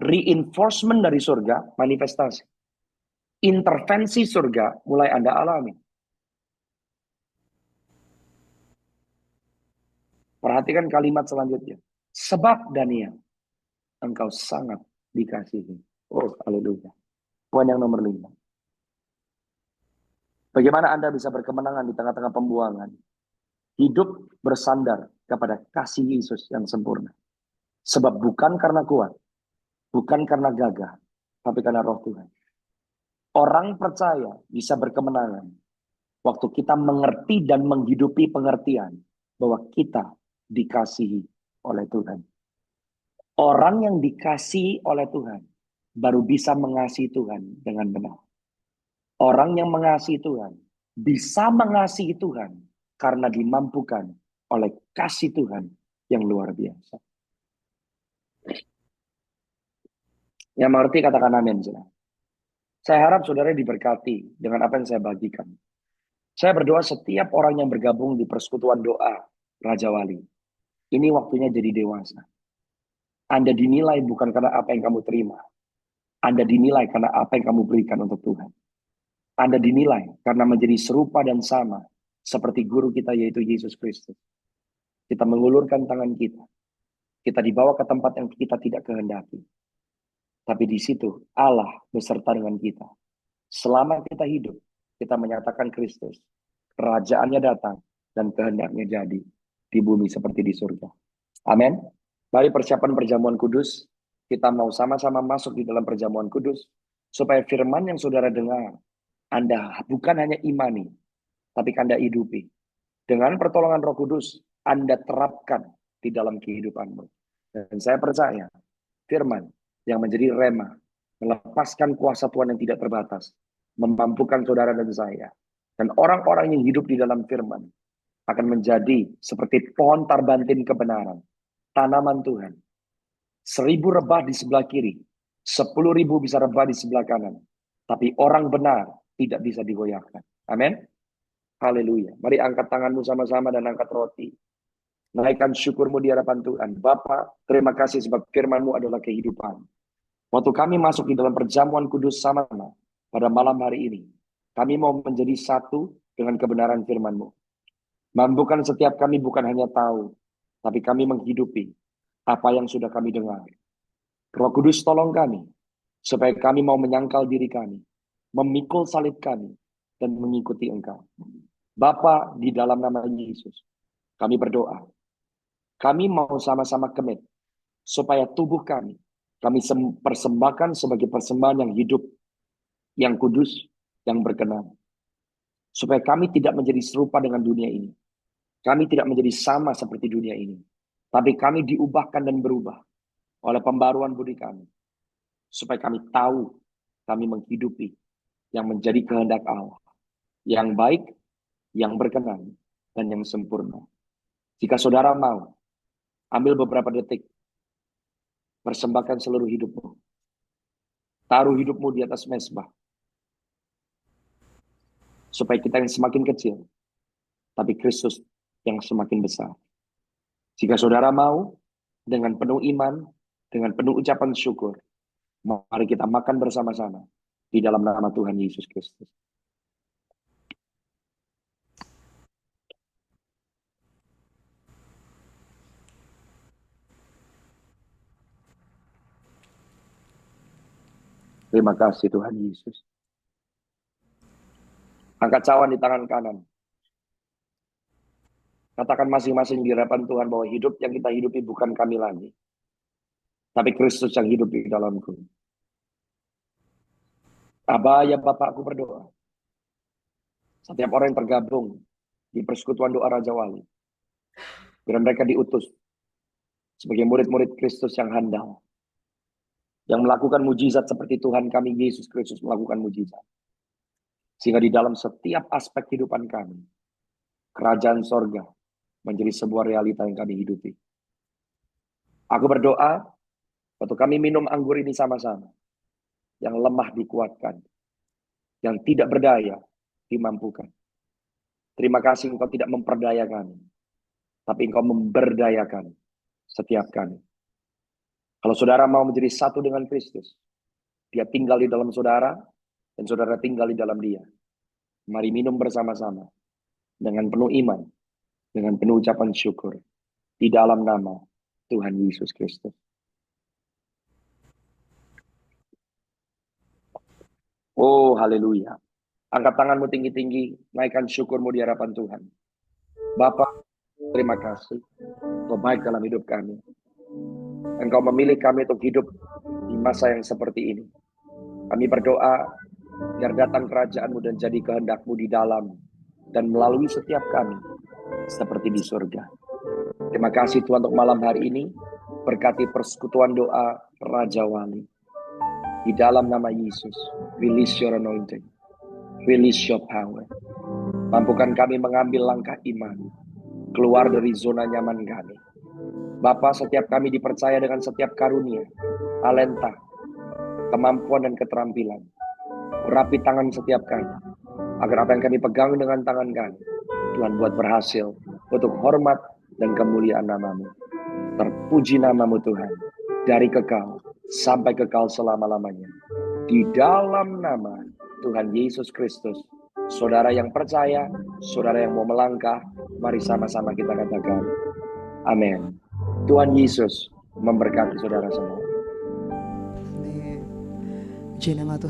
Reinforcement dari surga manifestasi. Intervensi surga mulai Anda alami. Perhatikan kalimat selanjutnya. Sebab Daniel, engkau sangat dikasihi. Oh, haleluya. Poin yang nomor 5. Bagaimana Anda bisa berkemenangan di tengah-tengah pembuangan? Hidup bersandar kepada kasih Yesus yang sempurna. Sebab bukan karena kuat, bukan karena gagah, tapi karena roh Tuhan. Orang percaya bisa berkemenangan waktu kita mengerti dan menghidupi pengertian bahwa kita dikasihi oleh Tuhan. Orang yang dikasihi oleh Tuhan baru bisa mengasihi Tuhan dengan benar. Orang yang mengasihi Tuhan bisa mengasihi Tuhan karena dimampukan oleh kasih Tuhan yang luar biasa. Yang mengerti katakan amin. Saya harap saudara diberkati dengan apa yang saya bagikan. Saya berdoa setiap orang yang bergabung di persekutuan doa Raja Wali. Ini waktunya jadi dewasa. Anda dinilai bukan karena apa yang kamu terima. Anda dinilai karena apa yang kamu berikan untuk Tuhan. Anda dinilai karena menjadi serupa dan sama seperti guru kita yaitu Yesus Kristus. Kita mengulurkan tangan kita. Kita dibawa ke tempat yang kita tidak kehendaki. Tapi di situ Allah beserta dengan kita. Selama kita hidup, kita menyatakan Kristus. Kerajaannya datang dan kehendaknya jadi di bumi seperti di surga. Amin. Mari persiapan perjamuan kudus. Kita mau sama-sama masuk di dalam perjamuan kudus. Supaya firman yang saudara dengar, Anda bukan hanya imani, tapi Anda hidupi. Dengan pertolongan Roh Kudus, Anda terapkan di dalam kehidupanmu. Dan saya percaya, firman yang menjadi rema, melepaskan kuasa Tuhan yang tidak terbatas, memampukan saudara dan saya. Dan orang-orang yang hidup di dalam firman, akan menjadi seperti pohon tarbantin kebenaran. Tanaman Tuhan. 1.000 rebah di sebelah kiri. 10.000 bisa rebah di sebelah kanan. Tapi orang benar tidak bisa digoyahkan. Amin. Haleluya. Mari angkat tanganmu sama-sama dan angkat roti. Naikkan syukurmu di hadapan Tuhan. Bapa, terima kasih sebab firman-Mu adalah kehidupan. Waktu kami masuk di dalam perjamuan kudus sama-sama pada malam hari ini, kami mau menjadi satu dengan kebenaran firman-Mu. Mampukan setiap kami bukan hanya tahu, tapi kami menghidupi apa yang sudah kami dengar. Roh Kudus tolong kami, supaya kami mau menyangkal diri kami, memikul salib kami, dan mengikuti Engkau. Bapa, di dalam nama Yesus, kami berdoa. Kami mau sama-sama commit, supaya tubuh kami persembahkan sebagai persembahan yang hidup, yang kudus, yang berkenan. Supaya kami tidak menjadi serupa dengan dunia ini. Kami tidak menjadi sama seperti dunia ini. Tapi kami diubahkan dan berubah oleh pembaruan budi kami. Supaya kami tahu, kami menghidupi yang menjadi kehendak Allah. Yang baik, yang berkenan, dan yang sempurna. Jika saudara mau, ambil beberapa detik, persembahkan seluruh hidupmu. Taruh hidupmu di atas mezbah. Supaya kita yang semakin kecil, tapi Kristus yang semakin besar. Jika saudara mau, dengan penuh iman, dengan penuh ucapan syukur, mari kita makan bersama-sama di dalam nama Tuhan Yesus Kristus. Terima kasih Tuhan Yesus. Angkat cawan di tangan kanan. Katakan masing-masing di hadapan Tuhan bahwa hidup yang kita hidupi bukan kami lagi. Tapi Kristus yang hidup di dalamku. Aba ya Bapa, aku berdoa. Setiap orang yang tergabung di persekutuan doa Raja Wali. Biar mereka diutus sebagai murid-murid Kristus yang handal. Yang melakukan mujizat seperti Tuhan kami Yesus Kristus melakukan mujizat. Sehingga di dalam setiap aspek kehidupan kami, kerajaan sorga menjadi sebuah realita yang kami hidupi. Aku berdoa, waktu kami minum anggur ini sama-sama, yang lemah dikuatkan, yang tidak berdaya dimampukan. Terima kasih Engkau tidak memperdaya kami, tapi Engkau memberdayakan setiap kami. Kalau saudara mau menjadi satu dengan Kristus, Dia tinggal di dalam saudara, dan saudara tinggal di dalam Dia. Mari minum bersama-sama, dengan penuh iman, dengan penuh ucapan syukur, di dalam nama Tuhan Yesus Kristus. Oh, haleluya. Angkat tanganmu tinggi-tinggi, naikkan syukurmu di hadapan Tuhan. Bapa, terima kasih. Engkau baik dalam hidup kami. Engkau memilih kami untuk hidup di masa yang seperti ini. Kami berdoa, biar datang kerajaan-Mu dan jadi kehendak-Mu di dalam dan melalui setiap kami, seperti di surga. Terima kasih Tuhan untuk malam hari ini. Berkati persekutuan doa Raja Wali. Di dalam nama Yesus, release your anointing. Release your power. Mampukan kami mengambil langkah iman. Keluar dari zona nyaman kami. Bapa, setiap kami dipercaya dengan setiap karunia, talenta, kemampuan dan keterampilan. Urapi tangan setiap kami. Agar apa yang kami pegang dengan tangan kami, Tuhan buat berhasil untuk hormat dan kemuliaan nama-Mu. Terpuji nama-Mu Tuhan. Dari kekal sampai kekal selama-lamanya. Di dalam nama Tuhan Yesus Kristus. Saudara yang percaya, saudara yang mau melangkah, mari sama-sama kita katakan, Amin. Tuhan Yesus memberkati saudara semua. Amin. Puji nama Tuhan.